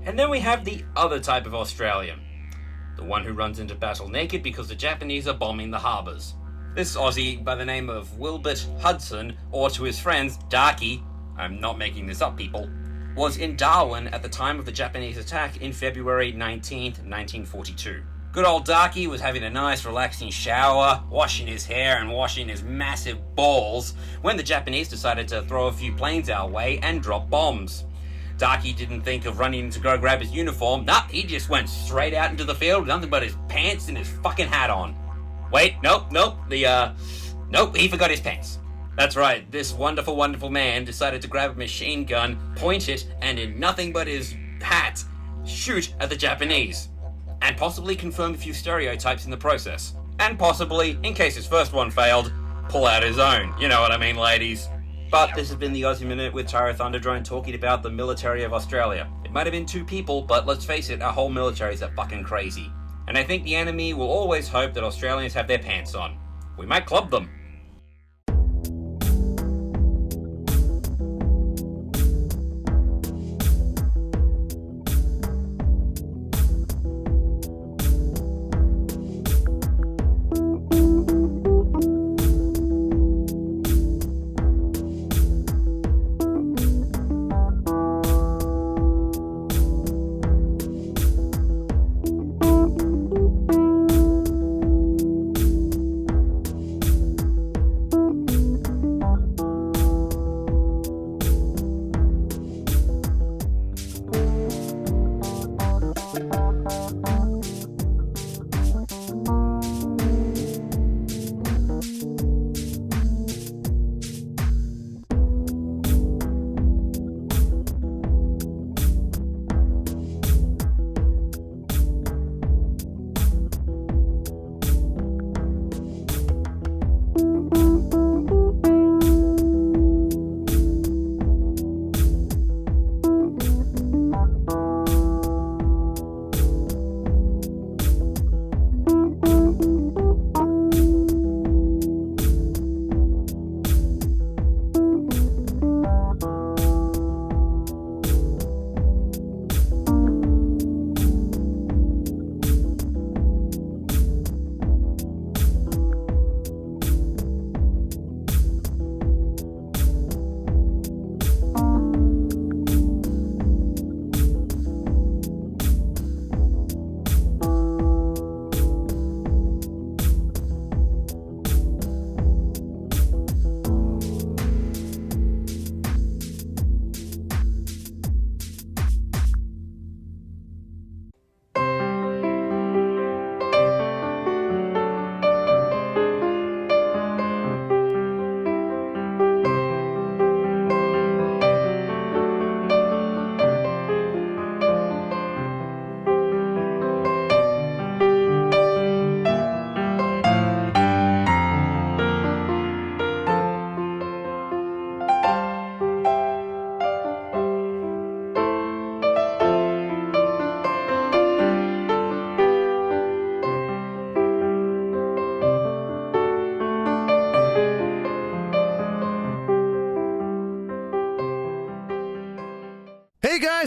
And then we have the other type of Australian, the one who runs into battle naked because the Japanese are bombing the harbours. This Aussie by the name of Wilbert Hudson, or to his friends, Darky, I'm not making this up people, was in Darwin at the time of the Japanese attack in February 19th, 1942. Good old Darky was having a nice relaxing shower, washing his hair and washing his massive balls, when the Japanese decided to throw a few planes our way and drop bombs. Darky didn't think of running to go grab his uniform. Nah, he just went straight out into the field with nothing but his pants and his fucking hat on. Wait, nope, he forgot his pants. That's right, this wonderful, wonderful man decided to grab a machine gun, point it, and in nothing but his hat, shoot at the Japanese. And possibly confirm a few stereotypes in the process. And possibly, in case his first one failed, pull out his own. You know what I mean, ladies. But this has been the Aussie Minute with Tyro Thunder Drone talking about the military of Australia. It might have been two people, but let's face it, our whole militaries are fucking crazy. And I think the enemy will always hope that Australians have their pants on. We might club them.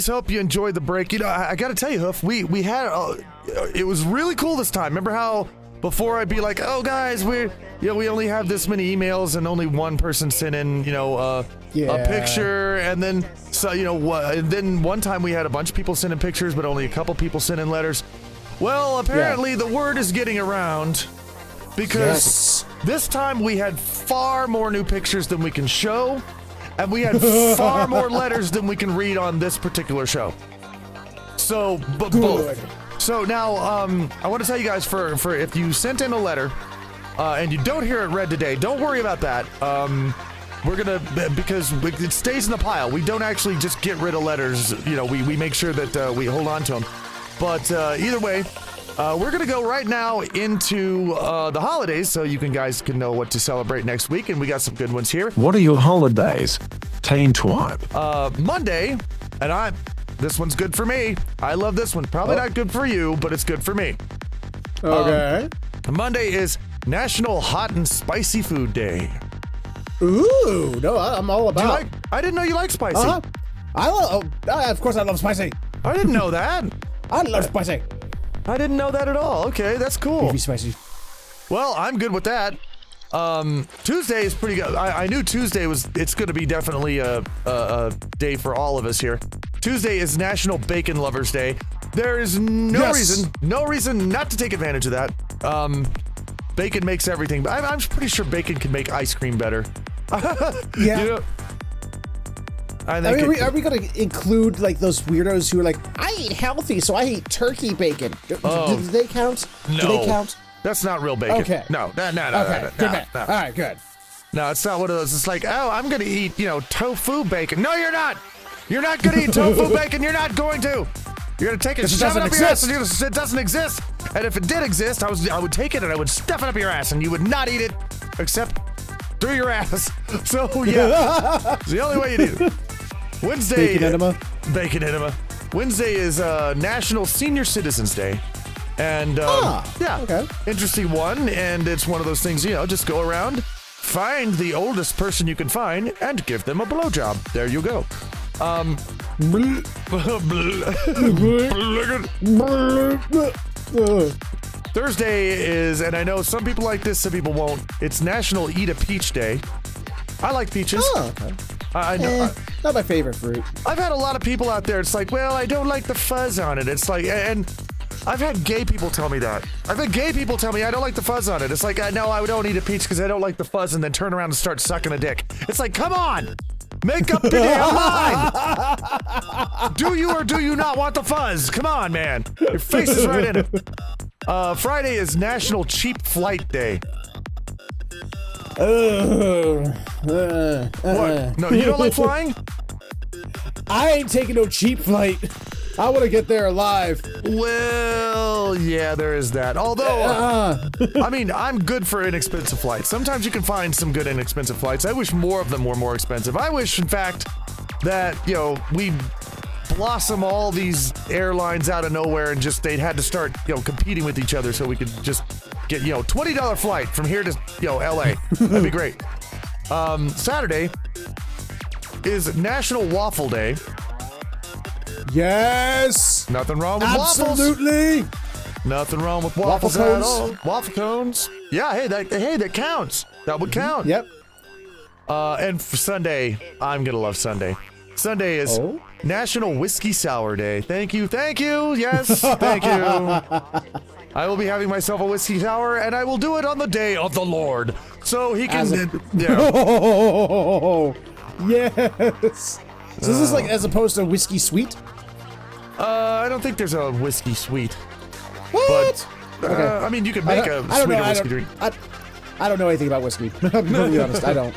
guys hope you enjoyed the break. You know, I got to tell you, Hoof, we had it was really cool this time. Remember how before I'd be like, oh guys, we only have this many emails and only one person sent in, a picture, and then then one time we had a bunch of people sending pictures, but only a couple people sent in letters. Well, apparently the word is getting around because this time we had far more new pictures than we can show, and we had far more letters than we can read on this particular show. So, but both. So now, I want to tell you guys for if you sent in a letter and you don't hear it read today, don't worry about that. We're gonna, because it stays in the pile. We don't actually just get rid of letters. We make sure that we hold on to them. But either way, we're gonna go right now into the holidays, so you guys can know what to celebrate next week, and we got some good ones here. What are your holidays? Teen Twipe. Monday, and this one's good for me. I love this one. Probably not good for you, but it's good for me. Okay. Monday is National Hot and Spicy Food Day. Ooh, no, I'm all about. I didn't know you like spicy. Of course I love spicy. I didn't know that. I love spicy. I didn't know that at all. Okay, that's cool. Beefy spicy. Well, I'm good with that. Tuesday is pretty good. I knew Tuesday it's going to be definitely a day for all of us here. Tuesday is National Bacon Lovers Day. There is no reason not to take advantage of that. Bacon makes everything. I'm pretty sure bacon can make ice cream better. Yeah. Are we going to include like those weirdos who are like, I eat healthy, so I eat turkey bacon? Do they count? No. Do they count? That's not real bacon. Okay. No. Okay. Good. All right, good. No, it's not one of those. It's like, I'm going to eat, tofu bacon. No, you're not. You're not going to eat tofu bacon. You're not going to. You're going to take it, shove it up your ass, and it doesn't exist. And if it did exist, I would take it and I would stuff it up your ass, and you would not eat it except through your ass. So, yeah. It's the only way you do. Wednesday. Bacon enema. Wednesday is National Senior Citizens Day. And, okay. Interesting one. And it's one of those things, just go around, find the oldest person you can find, and give them a blowjob. There you go. Thursday is, and I know some people like this, some people won't, it's National Eat a Peach Day. I like peaches. Oh, okay. I know. Not my favorite fruit. I've had a lot of people out there, it's like, well, I don't like the fuzz on it. It's like, and I've had gay people tell me that. I've had gay people tell me I don't like the fuzz on it. It's like, no, I don't eat a peach because I don't like the fuzz, and then turn around and start sucking a dick. It's like, come on! Make up your damn mind! Do you or do you not want the fuzz? Come on, man. Your face is right in it. Friday is National Cheap Flight Day. What? No, you don't like flying? I ain't taking no cheap flight. I want to get there alive. Well, yeah, there is that. Although, I'm good for inexpensive flights. Sometimes you can find some good inexpensive flights. I wish more of them were more expensive. I wish, in fact, that, we blossom all these airlines out of nowhere and just they'd had to start, competing with each other so we could just get, $20 flight from here to, LA. That'd be great. Saturday is National Waffle Day. Yes! Nothing wrong with waffles. Absolutely! Nothing wrong with waffles at all. Waffle cones. Yeah, hey, that counts. That would count. Yep. And for Sunday, I'm gonna love Sunday. Sunday is National Whiskey Sour Day. Thank you. Yes, thank you. I will be having myself a whiskey sour, and I will do it on the day of the Lord, so he can. Oh, yes. So this is like as opposed to whiskey sweet. I don't think there's a whiskey sweet. What? But, okay. you could make a sweeter whiskey drink. I don't know anything about whiskey. I'm completely honest. I don't.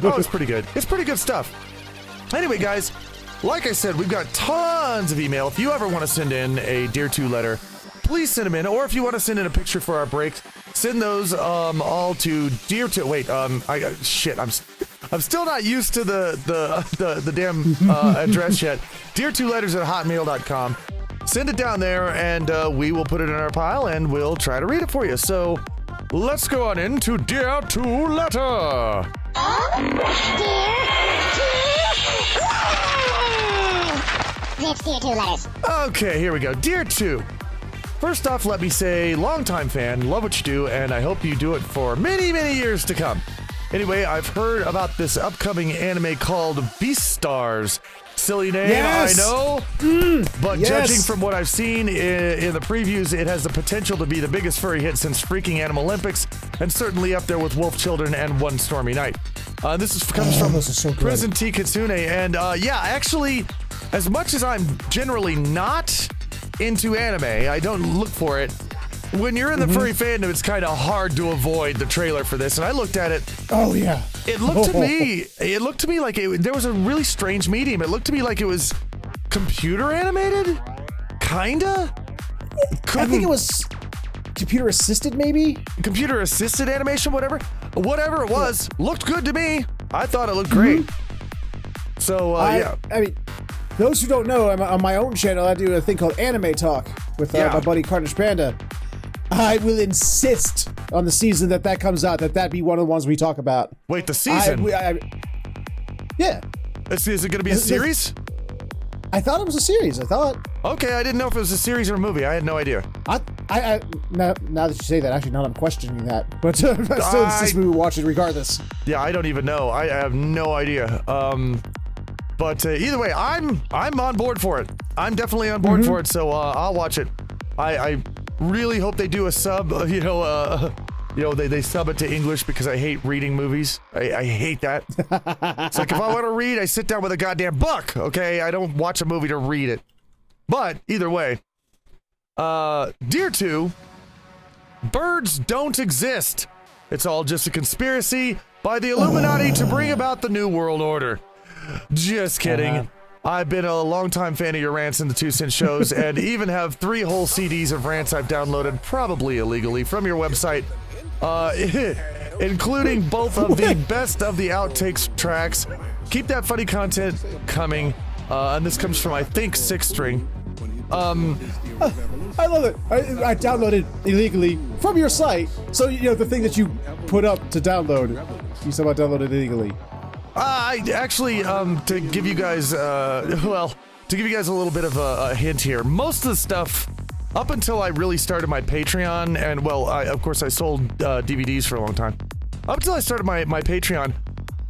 Oh, it's pretty good. It's pretty good stuff. Anyway, guys, like I said, we've got tons of email. If you ever want to send in a Dear 2 letter, please send them in. Or if you want to send in a picture for our break, send those all to Dear 2. Wait, I'm still not used to the damn address yet. Dear2letters@hotmail.com. Send it down there, and we will put it in our pile, and we'll try to read it for you. So let's go on into Dear 2 letter. Pitch Dear 2 letters. Okay, here we go. Dear 2. First off, let me say, longtime fan, love what you do, and I hope you do it for many, many years to come. Anyway, I've heard about this upcoming anime called Beastars. Silly name, Yes! I know, but Yes! judging from what I've seen in the previews, it has the potential to be the biggest furry hit since freaking Animal Olympics, and certainly up there with Wolf Children and One Stormy Night. Comes from those are so good. Prison T. Kitsune, and yeah, actually, as much as I'm generally not into anime, I don't look for it. When you're in the furry fandom, it's kind of hard to avoid the trailer for this, and I looked at it. Oh yeah. It looked to me like there was a really strange medium. It looked to me like it was computer animated, kinda. I think it was computer assisted, maybe. Computer assisted animation, whatever it was, looked good to me. I thought it looked great. So yeah. I mean, those who don't know, on my own channel, I do a thing called Anime Talk with my buddy Carnage Panda. I will insist on the season that comes out, that be one of the ones we talk about. Wait, the season? Yeah. Is it going to be a series? I thought it was a series. Okay, I didn't know if it was a series or a movie. I had no idea. Now that you say that, actually, now I'm questioning that. But I still insist we would watch it regardless. Yeah, I don't even know. I have no idea. But either way, I'm on board for it. I'm definitely on board for it, so I'll watch it. I really hope they do a sub, they sub it to English because I hate reading movies. I hate that. It's like if I want to read, I sit down with a goddamn book, okay? I don't watch a movie to read it. But either way, Dear 2, birds don't exist. It's all just a conspiracy by the Illuminati to bring about the New World Order. Just kidding. I've been a longtime fan of your rants in the 2 Cent shows, and even have 3 whole CDs of rants I've downloaded, probably illegally, from your website, including both of the best of the outtakes tracks. Keep that funny content coming, and this comes from, I think, 6 String. I love it. I downloaded illegally from your site, so the thing that you put up to download, you somehow downloaded illegally. I actually, to give you guys a little bit of a hint here, most of the stuff, up until I really started my Patreon, and of course I sold DVDs for a long time. Up until I started my Patreon,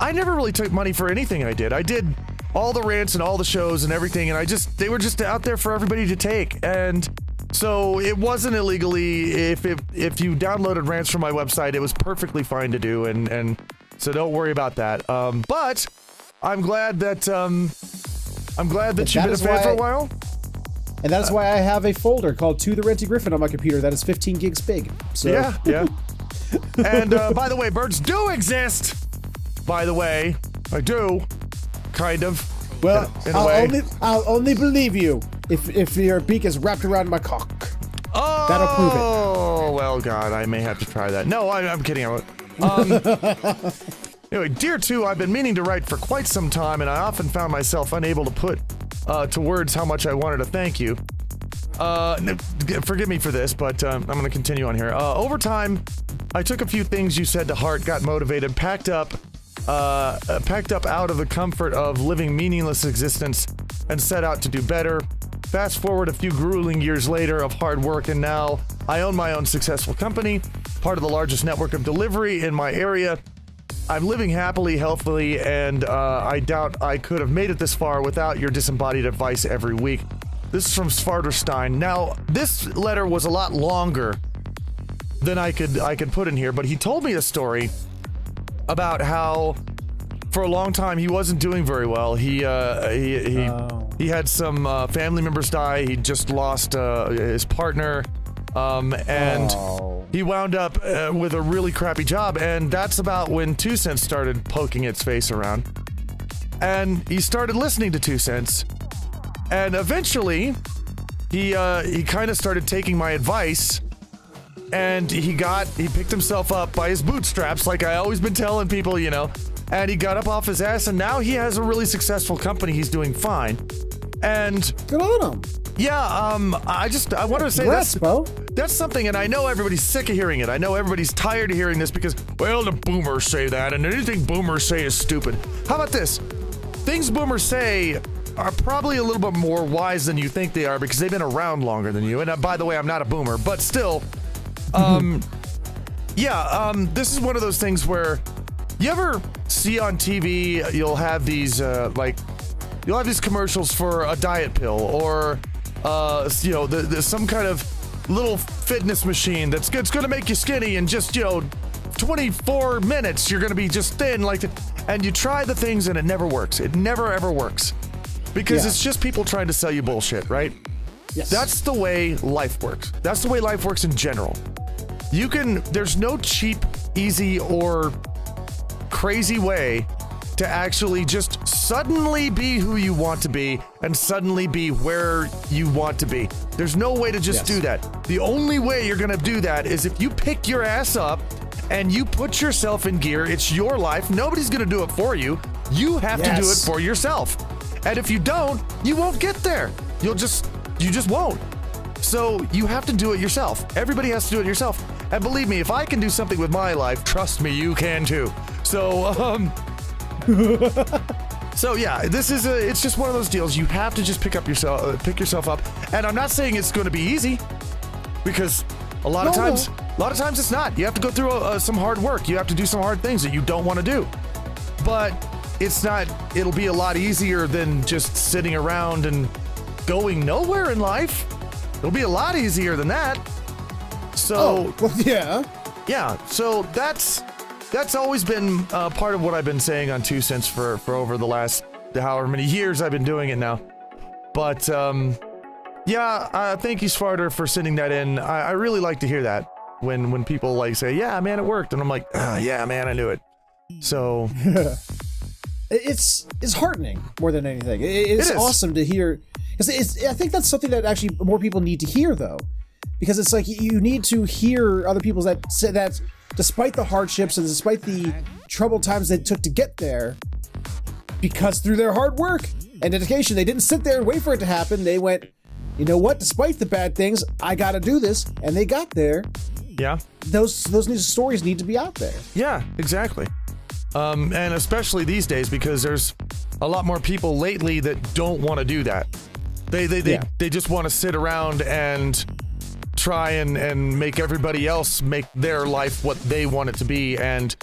I never really took money for anything I did. I did all the rants and all the shows and everything, and they were just out there for everybody to take. And so it wasn't illegally. If you downloaded rants from my website, it was perfectly fine to do, and so don't worry about that. But I'm glad that you've been a fan for a while. And that's why I have a folder called To the Renty Gryphon on my computer that is 15 gigs big. So. Yeah. And by the way, birds do exist. By the way, I do, kind of. Well, in a way. I'll only believe you if your beak is wrapped around my cock. Oh, that'll prove it. Oh well, God, I may have to try that. No, I'm kidding. Anyway, Dear 2, I've been meaning to write for quite some time, and I often found myself unable to put to words how much I wanted to thank you. Forgive me for this, but I'm going to continue on here. Over time, I took a few things you said to heart, got motivated, packed up out of the comfort of living meaningless existence, and set out to do better. Fast forward a few grueling years later of hard work, and now I own my own successful company, part of the largest network of delivery in my area. I'm living happily, healthily, and I doubt I could have made it this far without your disembodied advice every week. This is from Svarderstein. Now, this letter was a lot longer than I could put in here, but he told me a story about how for a long time he wasn't doing very well. He had some family members die. He just lost his partner, and he wound up with a really crappy job. And that's about when 2 Cents started poking its face around. And he started listening to 2 Cents, and eventually he kind of started taking my advice. And he picked himself up by his bootstraps, like I always been telling people, and he got up off his ass, and now he has a really successful company. He's doing fine. And good on him. Yeah, I wanted to say that's something, and I know everybody's sick of hearing it. I know everybody's tired of hearing this because, well, the boomers say that, and anything boomers say is stupid. How about this? Things boomers say are probably a little bit more wise than you think they are because they've been around longer than you. And by the way, I'm not a boomer, but still, this is one of those things where you ever see on TV, you'll have these commercials for a diet pill or some kind of little fitness machine it's going to make you skinny in just 24 minutes. You're going to be just thin and you try the things and it never works. It never ever works because it's just people trying to sell you bullshit, right? Yes. That's the way life works. That's the way life works in general. There's no cheap, easy, or crazy way to actually just suddenly be who you want to be and suddenly be where you want to be. There's no way to just do that. The only way you're going to do that is if you pick your ass up and you put yourself in gear. It's your life. Nobody's going to do it for you. You have to do it for yourself. And if you don't, you won't get there. You just won't. So you have to do it yourself. Everybody has to do it yourself. And believe me, if I can do something with my life, trust me, you can too. So, it's just one of those deals. You have to just pick yourself up. And I'm not saying it's going to be easy because a lot of times it's not. You have to go through some hard work. You have to do some hard things that you don't want to do. But it'll be a lot easier than just sitting around and going nowhere in life. It'll be a lot easier than that. So, so that's always been part of what I've been saying on 2 Cents for over the last however many years I've been doing it now. But thank you, Svarter, for sending that in. I really like to hear that when people say, yeah, man, it worked. And I'm like, yeah, man, I knew it. So it's heartening more than anything. It's awesome to hear. I think that's something that actually more people need to hear, though, because it's like you need to hear other people that say that despite the hardships and despite the troubled times they took to get there, because through their hard work and dedication, they didn't sit there and wait for it to happen. They went, you know what? Despite the bad things, I got to do this, and they got there. Yeah, those stories need to be out there. Yeah, exactly. And especially these days, because there's a lot more people lately that don't want to do that. They just want to sit around and try and make everybody else make their life what they want it to be. And,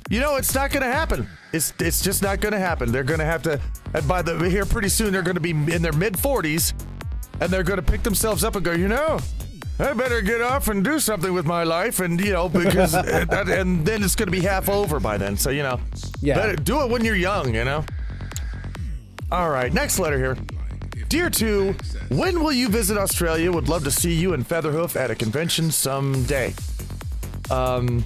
it's not going to happen. It's just not going to happen. They're going to have to, and here pretty soon, they're going to be in their mid-40s, and they're going to pick themselves up and go, I better get off and do something with my life. And, because, and then it's going to be half over by then. So, better do it when you're young, All right, next letter here. Dear 2, when will you visit Australia? Would love to see you and Featherhoof at a convention someday. I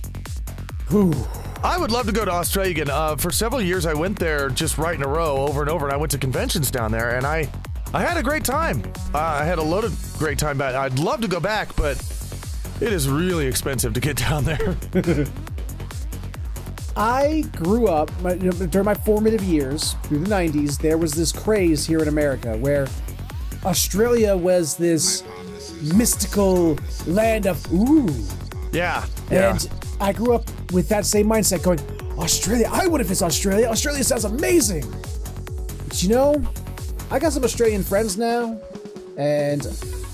would love to go to Australia again. For several years, I went there just right in a row, over and over, and I went to conventions down there, and I had a great time. I had a load of great time back. I'd love to go back, but it is really expensive to get down there. I grew up, during my formative years, through the 90s, there was this craze here in America where Australia was this mystical land of ooh. Yeah. And I grew up with that same mindset going, Australia, I would if it's Australia. Australia sounds amazing. But I got some Australian friends now, and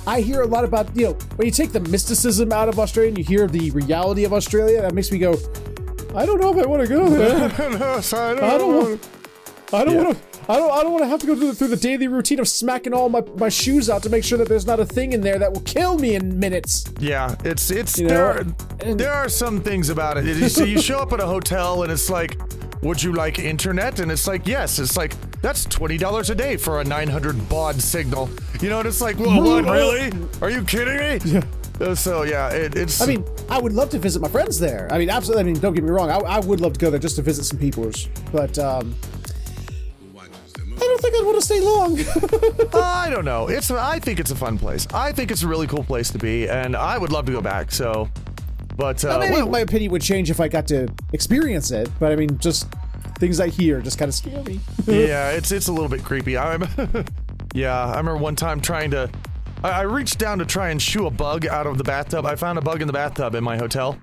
I hear a lot about, when you take the mysticism out of Australia and you hear the reality of Australia, that makes me go, I don't know if I want to go there. I don't want to have to go through the daily routine of smacking all my shoes out to make sure that there's not a thing in there that will kill me in minutes. Yeah, there are some things about it. So you show up at a hotel and it's like, would you like internet? And it's like, yes. It's like, that's $20 a day for a 900 baud signal. And it's like, whoa, what, really? Are you kidding me? Yeah. So yeah, it's. I mean, I would love to visit my friends there. I mean, absolutely. I mean, don't get me wrong. I would love to go there just to visit some peoples, but I don't think I'd want to stay long. I don't know. I think it's a fun place. I think it's a really cool place to be, and I would love to go back. So, but my opinion would change if I got to experience it. But I mean, just things I hear just kind of scare me. Yeah, it's a little bit creepy. I remember one time I reached down to try and shoo a bug out of the bathtub. I found a bug in the bathtub in my hotel.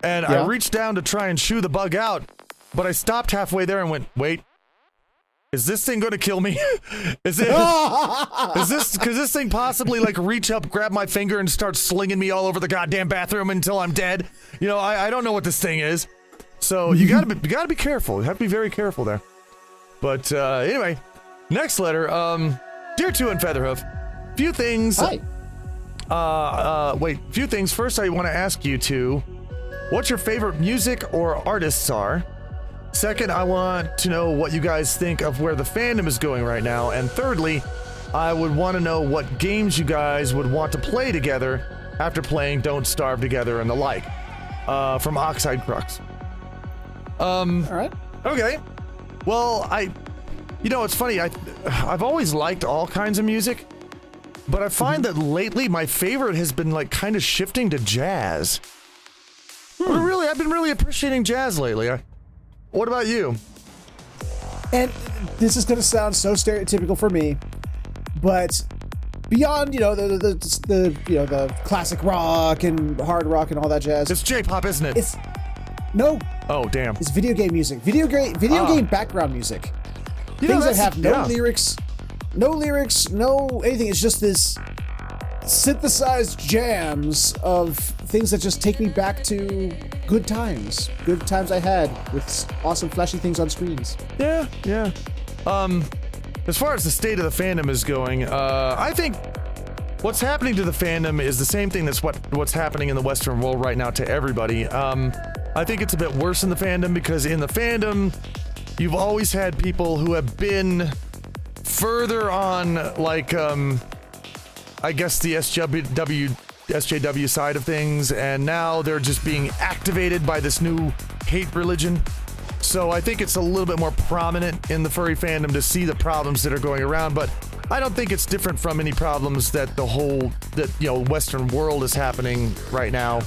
And I reached down to try and shoo the bug out, but I stopped halfway there and went, wait, is this thing going to kill me? Is it? Could this thing possibly like reach up, grab my finger, and start slinging me all over the goddamn bathroom until I'm dead? You know, I don't know what this thing is. So you gotta be careful. You have to be very careful there. But anyway, next letter. Dear Two and Featherhoof, few things. Hi. Few things. First, I want to ask you two, what your favorite music or artists are. Second, I want to know what you guys think of where the fandom is going right now. And thirdly, I would want to know what games you guys would want to play together after playing Don't Starve Together and the like. From Oxide Crux. All right. Okay. Well, it's funny. I've always liked all kinds of music, but I find that lately my favorite has been like kind of shifting to jazz. I've been really appreciating jazz lately. What about you? And this is going to sound so stereotypical for me, but beyond, the classic rock and hard rock and all that jazz. It's J-pop, isn't it? No. Oh, damn. It's video game music. Video game background music. Things that have no lyrics, no anything. It's just this synthesized jams of things that just take me back to good times I had with awesome flashy things on screens. Yeah. As far as the state of the fandom is going, I think what's happening to the fandom is the same thing that's what's happening in the Western world right now to everybody. I think it's a bit worse in the fandom because in the fandom, you've always had people who have been further on, like, I guess the SJW side of things, and now they're just being activated by this new hate religion. So I think it's a little bit more prominent in the furry fandom to see the problems that are going around, but I don't think it's different from any problems that Western world is happening right now.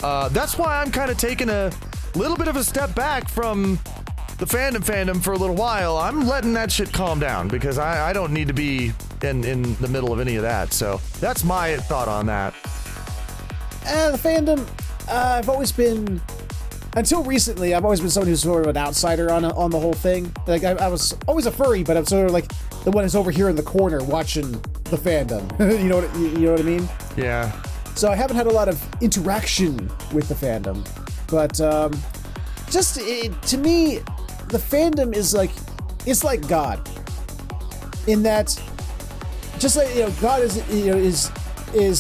That's why I'm kind of taking a little bit of a step back from the fandom for a little while. I'm letting that shit calm down because I don't need to be in the middle of any of that. So that's my thought on that. The fandom, I've always been, until recently, I've always been someone who's sort of an outsider on the whole thing. Like I was always a furry, but I'm sort of like the one who's over here in the corner watching the fandom. you know what I mean? Yeah. So I haven't had a lot of interaction with the fandom, but to me, the fandom is it's like God, in that, just like God is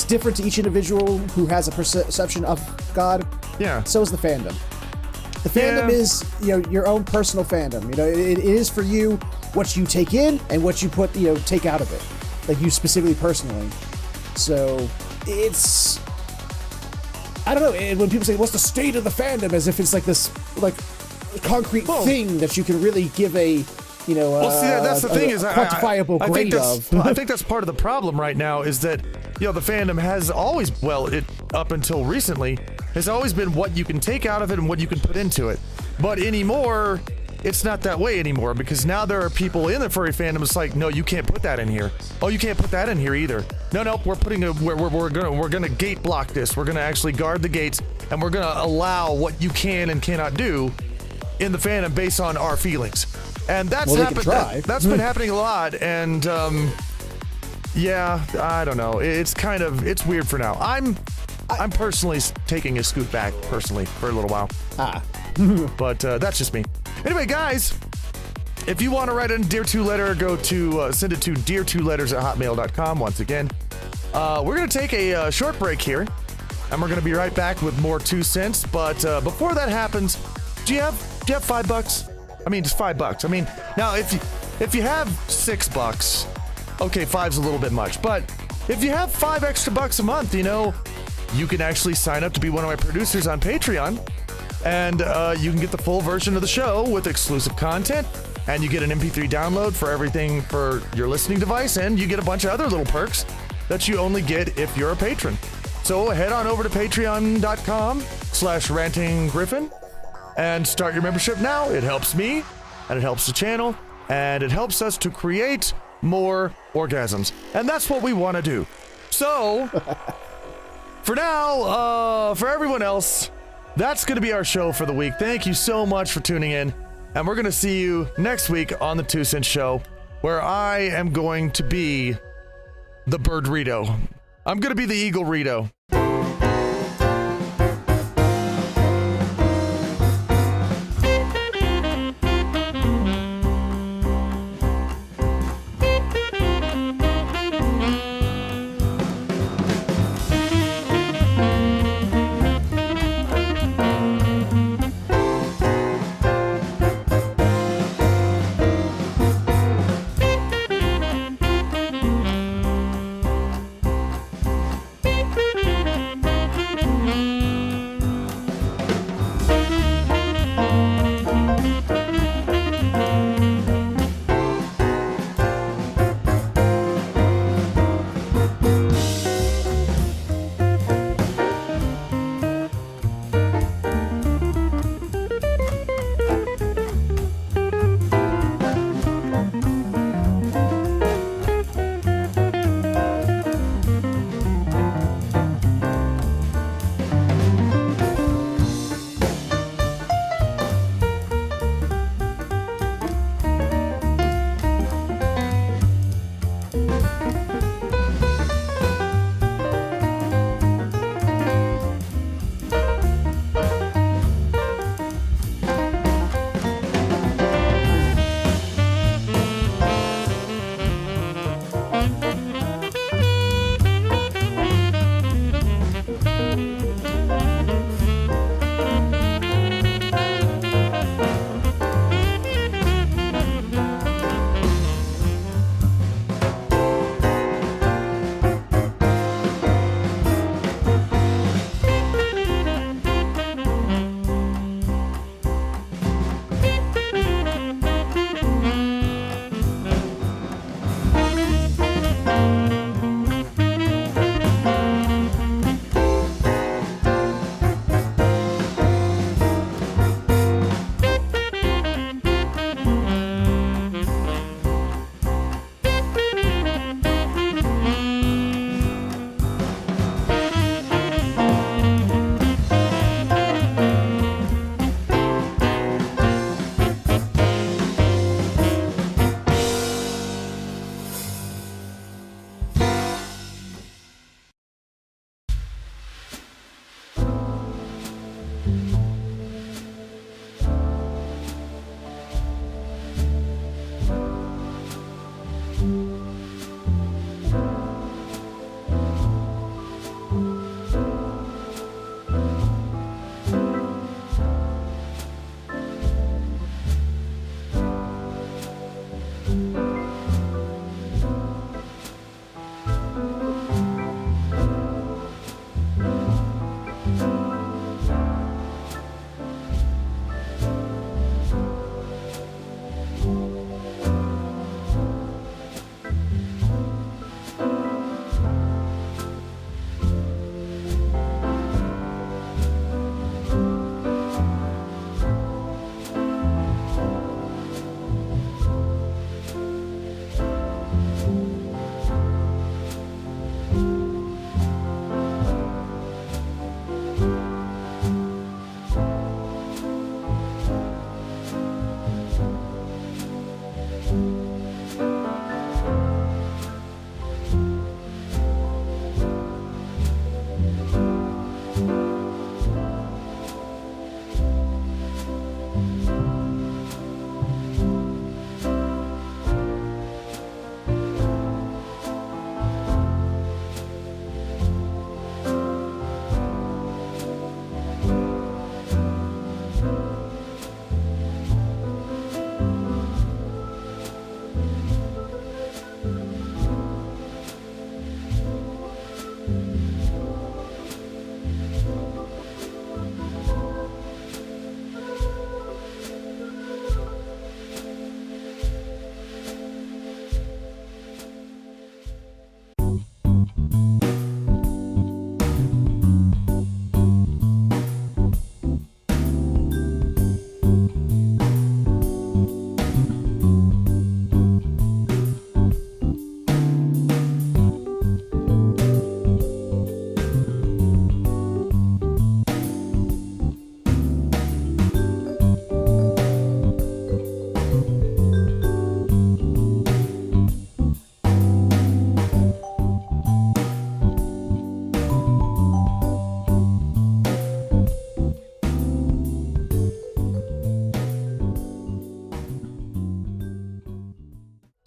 different to each individual who has a perception of God. Yeah. So is the fandom. The fandom is your own personal fandom. It is for you what you take in and what you take out of it, like you specifically personally. So it's, I don't know. And when people say, "What's the state of the fandom?" as if it's like this concrete thing that you can really give a that's the thing is quantifiable grade of. I think that's part of the problem right now is that the fandom has always, up until recently, has always been what you can take out of it and what you can put into it. But anymore, it's not that way anymore because now there are people in the furry fandom. It's like, no, you can't put that in here. Oh, you can't put that in here either. No, we're gonna gate block this. We're gonna actually guard the gates and we're gonna allow what you can and cannot do in the fandom based on our feelings. And that's happened. That's been happening a lot. And I don't know. It's weird for now. I'm personally taking a scoot back personally for a little while. But that's just me. Anyway, guys, if you want to write a Dear 2 letter, go to send it to dear2letters@hotmail.com. Once again, we're going to take a short break here, and we're going to be right back with more 2 cents. But before that happens, do you have $5? I mean, just $5. I mean, now if you have $6, okay, 5's a little bit much. But if you have $5 extra a month, you can actually sign up to be one of my producers on Patreon. And you can get the full version of the show with exclusive content, and you get an MP3 download for everything for your listening device, and you get a bunch of other little perks that you only get if you're a patron. So head on over to patreon.com/rantinggryphon and start your membership now. It helps me, and it helps the channel, and it helps us to create more orgasms. And that's what we want to do. So, for now, for everyone else, that's going to be our show for the week. Thank you so much for tuning in. And we're going to see you next week on the 2 Cent Show, where I am going to be the Birdrito. I'm going to be the Eaglerito.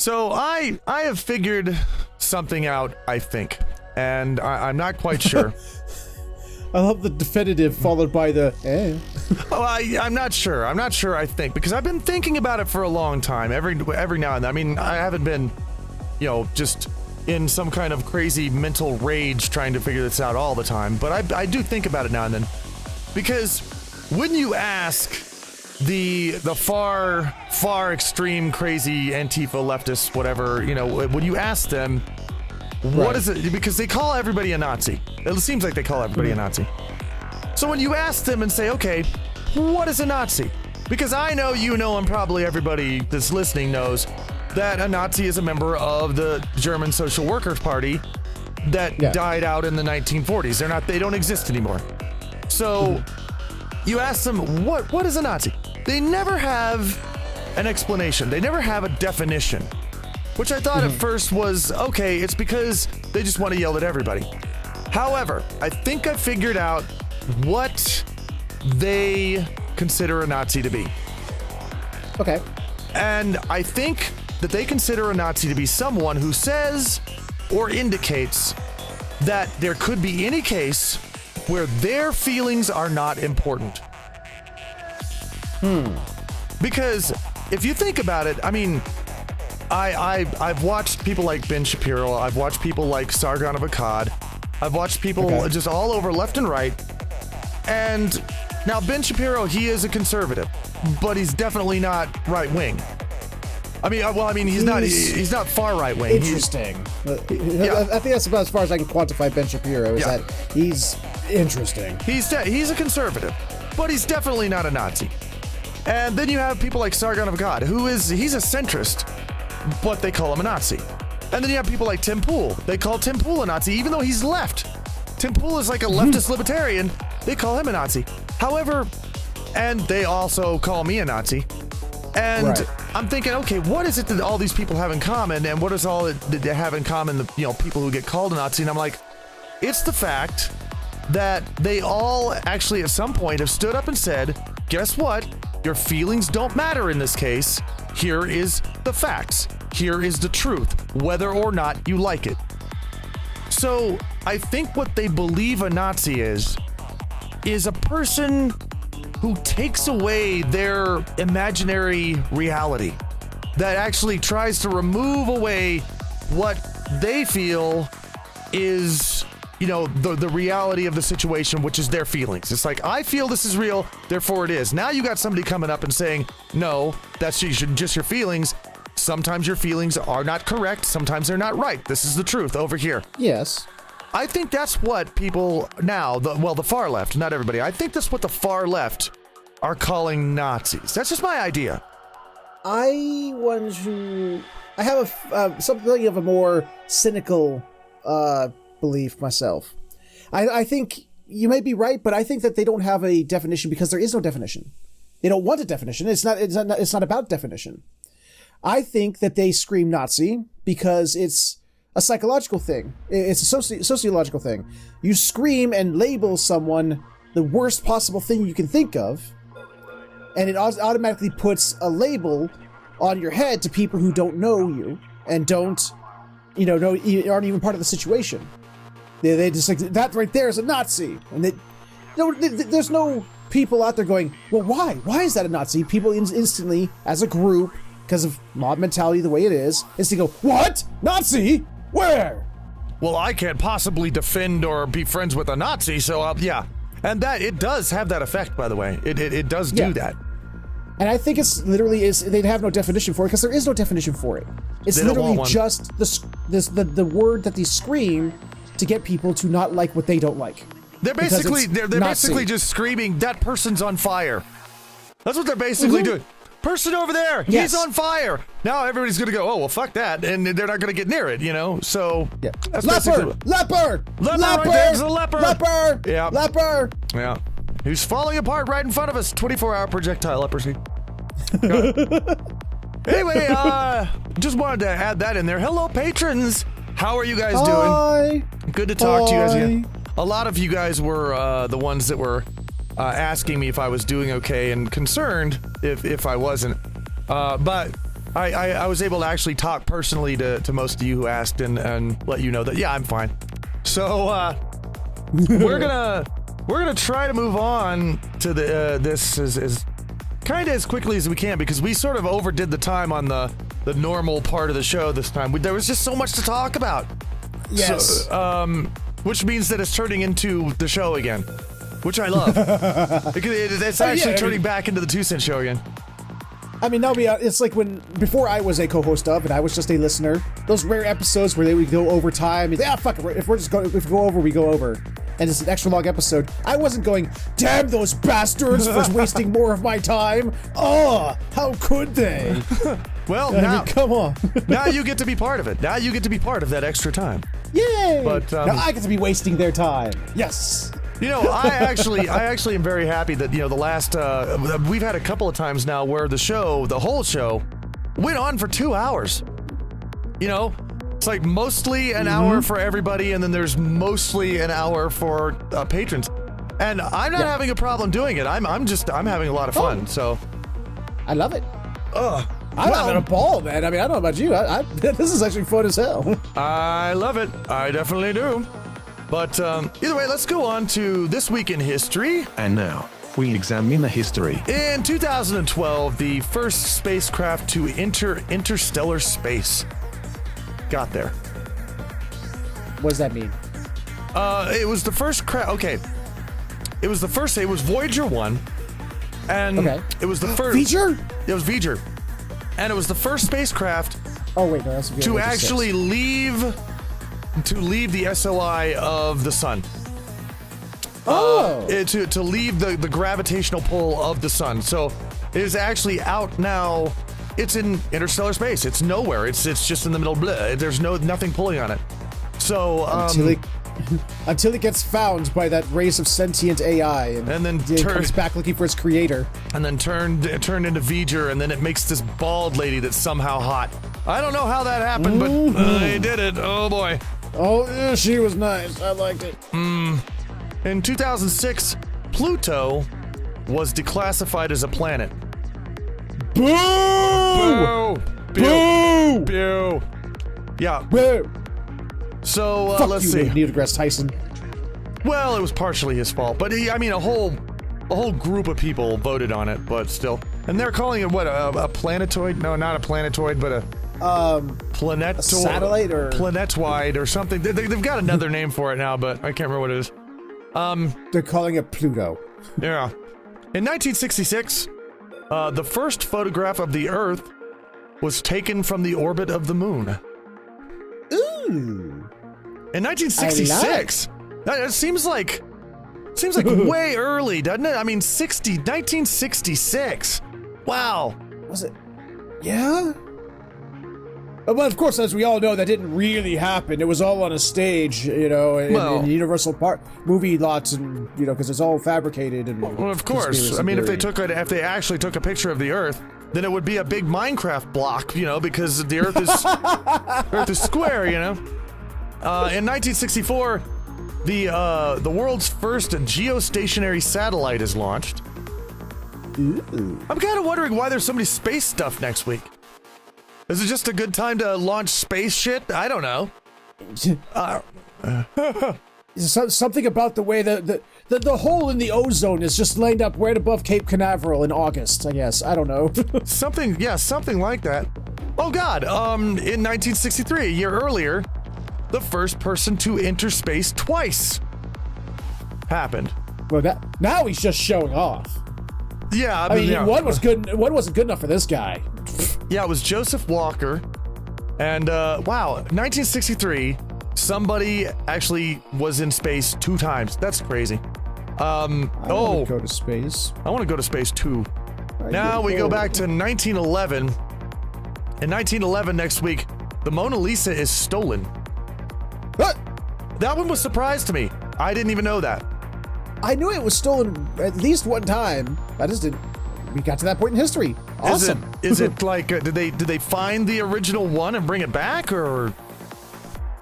So I have figured something out, I think, and I'm not quite sure. I love the definitive followed by the Oh, I'm not sure. I'm not sure, I think, because I've been thinking about it for a long time, every now and then. I mean, I haven't been, just in some kind of crazy mental rage trying to figure this out all the time, but I do think about it now and then. Because when you ask the far extreme crazy Antifa leftists, whatever, when you ask them, what is it? Because they call everybody a Nazi. It seems like they call everybody a Nazi. So when you ask them and say, okay, what is a Nazi? Because I know and probably everybody that's listening knows that a Nazi is a member of the German Social Workers Party that died out in the 1940s. They don't exist anymore. So you ask them, what is a Nazi? They never have an explanation. They never have a definition. Which I thought at first was, okay, it's because they just want to yell at everybody. However, I think I figured out what they consider a Nazi to be. Okay. And I think that they consider a Nazi to be someone who says or indicates that there could be any case where their feelings are not important. Because if you think about it, I mean, I've watched people like Ben Shapiro. I've watched people like Sargon of Akkad. I've watched people just all over left and right. And now Ben Shapiro, he is a conservative, but he's definitely not right wing. I mean, he's not far right wing. Interesting. I think that's about as far as I can quantify Ben Shapiro. Is that he's interesting. He's a conservative, but he's definitely not a Nazi. And then you have people like Sargon of Akkad, he's a centrist, but they call him a Nazi. And then you have people like Tim Pool. They call Tim Pool a Nazi, even though he's left. Tim Pool is like a leftist libertarian. They call him a Nazi. However, and they also call me a Nazi. And I'm thinking, okay, what is it that all these people have in common? And what is all that they have in common, the people who get called a Nazi? And I'm like, it's the fact that they all actually at some point have stood up and said, guess what? Your feelings don't matter in this case. Here is the facts. Here is the truth, whether or not you like it. So I think what they believe a Nazi is a person who takes away their imaginary reality, that actually tries to remove away what they feel is, the reality of the situation, which is their feelings. It's like, I feel this is real, therefore it is. Now you got somebody coming up and saying, no, that's just your feelings. Sometimes your feelings are not correct. Sometimes they're not right. This is the truth over here. Yes. I think that's what people now, the far left, not everybody, I think that's what the far left are calling Nazis. That's just my idea. I have something of a more cynical belief myself. I think you may be right, but I think that they don't have a definition because there is no definition. They don't want a definition. It's not about definition. I think that they scream Nazi because it's a psychological thing. It's a sociological thing. You scream and label someone the worst possible thing you can think of, and it automatically puts a label on your head to people who don't know you and aren't even part of the situation. They just like, that right there is a Nazi, and there's no people out there going, well, why? Why is that a Nazi? People instantly, as a group, because of mob mentality the way it is to go, what? Nazi? Where? Well, I can't possibly defend or be friends with a Nazi, so yeah. And that, it does have that effect, by the way. It does do that. And I think it's literally they'd have no definition for it because there is no definition for it. It's literally just the word that they scream to get people to not like what they don't like. They're basically just screaming, that person's on fire. That's what they're basically doing. Person over there, he's on fire. Now everybody's gonna go, oh well, fuck that, and they're not gonna get near it, So that's leper, right there's a leper, leper. Yeah, who's falling apart right in front of us. 24-hour projectile leprosy. Anyway, just wanted to add that in there. Hello, patrons. How are you guys doing? Good to talk to you guys again. A lot of you guys were the ones that were asking me if I was doing okay and concerned if I wasn't. But I was able to actually talk personally to most of you who asked and let you know that, yeah, I'm fine. So, we're gonna try to move on to this as kind of as quickly as we can, because we sort of overdid the time on the normal part of the show this time. There was just so much to talk about. Yes. So, which means that it's turning into the show again, which I love. It's actually turning back into the 2 Cent Show again. I mean, it's like before I was a co-host of and I was just a listener, those rare episodes where they would go over time. Fuck it, if we go over, we go over. And it's an extra long episode. I wasn't going, damn those bastards for wasting more of my time. Oh, how could they? Well, now, come on. Now you get to be part of it. Now you get to be part of that extra time. Yay! But now I get to be wasting their time. Yes. You know, I actually am very happy that, the last, we've had a couple of times now where the whole show, went on for 2 hours. It's like mostly an hour for everybody, and then there's mostly an hour for patrons. And I'm not having a problem doing it. I'm having a lot of fun, so. I love it. I'm having a ball, man. I mean, I don't know about you. This is actually fun as hell. I love it. I definitely do. But either way, let's go on to This Week in History. And now, we examine the history. In 2012, the first spacecraft to enter interstellar space got there. What does that mean? It was the first craft. Okay. It was Voyager 1. And it was the first. Voyager? It was Voyager. And it was the first spacecraft to actually leave the SOI of the sun. To leave the gravitational pull of the sun. So it is actually out now. It's in interstellar space. It's nowhere. It's just in the middle. Blah. There's nothing pulling on it. So until it gets found by that race of sentient AI, and then comes back looking for its creator, and then turned into Voyager, and then it makes this bald lady that's somehow hot. I don't know how that happened, but they did it. Oh boy. Oh yeah, she was nice. I liked it. In 2006, Pluto was declassified as a planet. Boo! Boo! Boo! Boo! Yeah. Boo! So let's see. Neil deGrasse Tyson. Well, it was partially his fault, but a whole group of people voted on it, but still. And they're calling it what, a planetoid? No, not a planetoid, but a satellite or planetoid or something. They've got another name for it now, but I can't remember what it is. They're calling it Pluto. Yeah. In 1966, the first photograph of the Earth was taken from the orbit of the moon. Ooh. In 1966? That seems like way early, doesn't it? I mean, 1966. Wow. Was it? Yeah? But of course, as we all know, that didn't really happen. It was all on a stage, in Universal Park movie lots, and because it's all fabricated. And well, of course. I mean, if they actually took a picture of the Earth, then it would be a big Minecraft block, because the Earth is square, In 1964, the world's first geostationary satellite is launched. Ooh. I'm kind of wondering why there's so many space stuff next week. Is it just a good time to launch space shit? I don't know. Something about the way the hole in the ozone is just lined up right above Cape Canaveral in August, I guess. I don't know. something like that. Oh God, in 1963, a year earlier, the first person to enter space twice happened. Well, now he's just showing off. Yeah, I mean, one was good. One wasn't good enough for this guy. Yeah, it was Joseph Walker, and wow, 1963, somebody actually was in space 2 times. That's crazy. I want to go to space. I want to go to space too. Now we go back to 1911. In 1911, next week, the Mona Lisa is stolen. What? That one was a surprise to me. I didn't even know that. I knew it was stolen at least one time. I just didn't. We got to that point in history. Awesome. Is it like did they find the original one and bring it back, or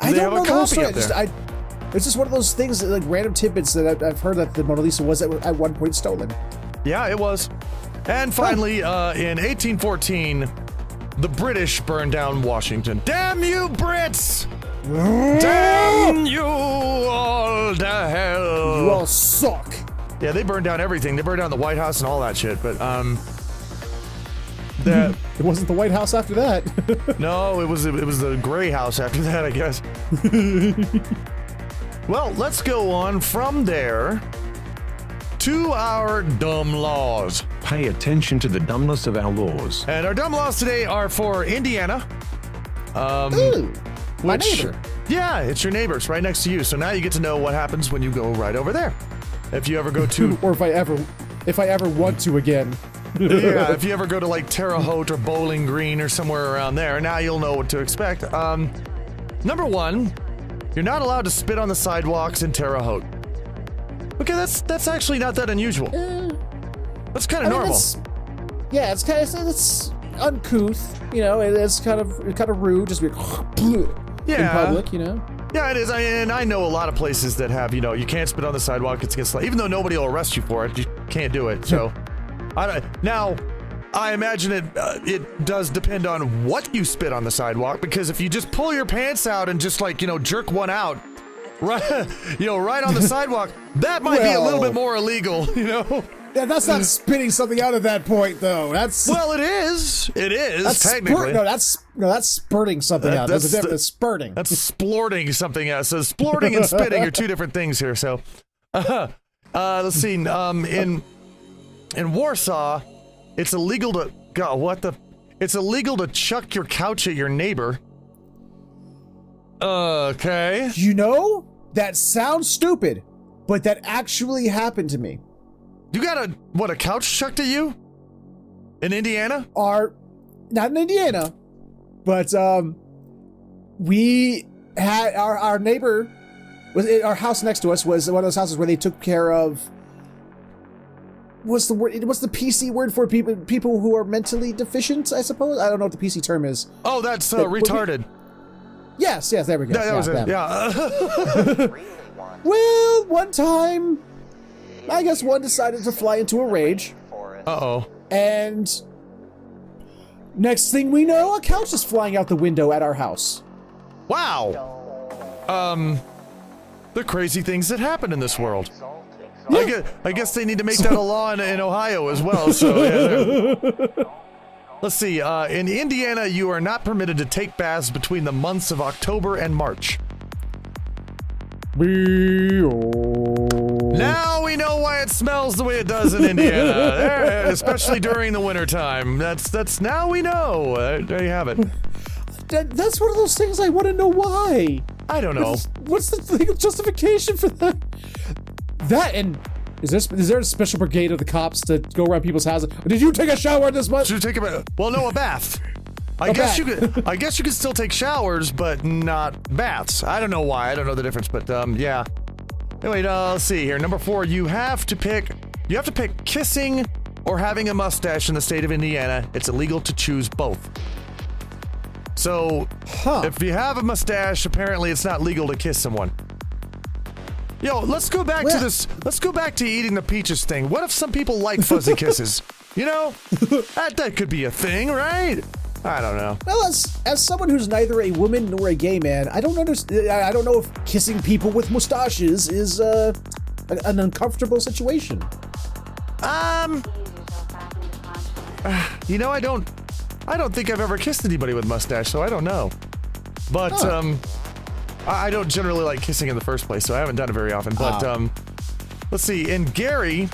I don't know the whole story. It's just one of those things, like random tidbits that I've heard that the Mona Lisa was at one point stolen. Yeah, it was. And finally, in 1814, the British burned down Washington. Damn you, Brits! Damn you all to hell! You all suck. Yeah, they burned down everything. They burned down the White House and all that shit. But that It wasn't the White House after that. no, it was the Gray House after that, I guess. Well, let's go on from there to our dumb laws. Pay attention to the dumbness of our laws. And our dumb laws today are for Indiana. Ooh, my neighbor. Yeah, it's your neighbors right next to you. So now you get to know what happens when you go right over there. If you ever go to Or if I ever want to again. yeah, if you ever go to like Terre Haute or Bowling Green or somewhere around there, now you'll know what to expect. Number one, you're not allowed to spit on the sidewalks in Terre Haute. Okay, that's actually not that unusual. That's kind of normal. It's uncouth. You know, it's kind of rude. Just be in public. You know. Yeah, it is. And I know a lot of places that have, you can't spit on the sidewalk. It's against, even though nobody will arrest you for it, you can't do it. So, I imagine it does depend on what you spit on the sidewalk, because if you just pull your pants out and just jerk one out, right, right on the sidewalk, that might be a little bit more illegal, Yeah, that's not spitting something out at that point, though. That's it is. It is that's technically. that's spurting something out. There's a difference. It's spurting. That's splorting something else. So splorting and spitting are two different things here. So, let's see. In Warsaw, it's illegal to It's illegal to chuck your couch at your neighbor. Okay. That sounds stupid, but that actually happened to me. You got a couch chucked at you? In Indiana? Not in Indiana, but we had our neighbor our house next to us was one of those houses where they took care of what's the PC word for people who are mentally deficient, I suppose? I don't know what the PC term is. Oh, that's retarded. Yes, there we go. That was it. Yeah. Well, one time I guess one decided to fly into a rage. Uh-oh. And next thing we know, a couch is flying out the window at our house. Wow. The crazy things that happen in this world. Yeah. I guess they need to make that a law in Ohio as well. So yeah. Let's see. In Indiana, you are not permitted to take baths between the months of October and March. Now we know why it smells the way it does in Indiana, especially during the wintertime. That's now we know. There you have it. That's one of those things I want to know why. I don't know. What's the legal justification for that? And is there a special brigade of the cops to go around people's houses? Did you take a shower this month? Did you take a bath? Well, no, a bath. I guess you could still take showers, but not baths. I don't know why. I don't know the difference, but yeah. Anyway, let's see here. Number 4, you have to pick kissing or having a mustache in the state of Indiana. It's illegal to choose both. So, if you have a mustache, apparently it's not legal to kiss someone. Let's go back to this. Let's go back to eating the peaches thing. What if some people like fuzzy kisses? That could be a thing, right? I don't know. Well, as someone who's neither a woman nor a gay man, I don't understand. I don't know if kissing people with mustaches is an uncomfortable situation. I don't think I've ever kissed anybody with a mustache, so I don't know. But I don't generally like kissing in the first place, so I haven't done it very often. But let's see. In Gary,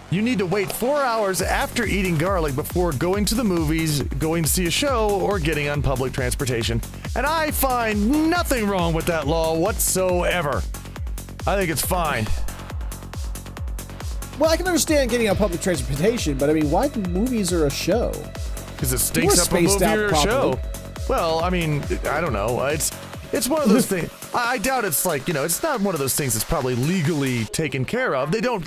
you need to wait 4 hours after eating garlic before going to the movies, going to see a show, or getting on public transportation. And I find nothing wrong with that law whatsoever. I think it's fine. Well, I can understand getting on public transportation, but I mean, why movies or a show? Because it stinks up a movie or a show. Well, I mean, I don't know. It's one of those things. I doubt it's like, it's not one of those things that's probably legally taken care of. They don't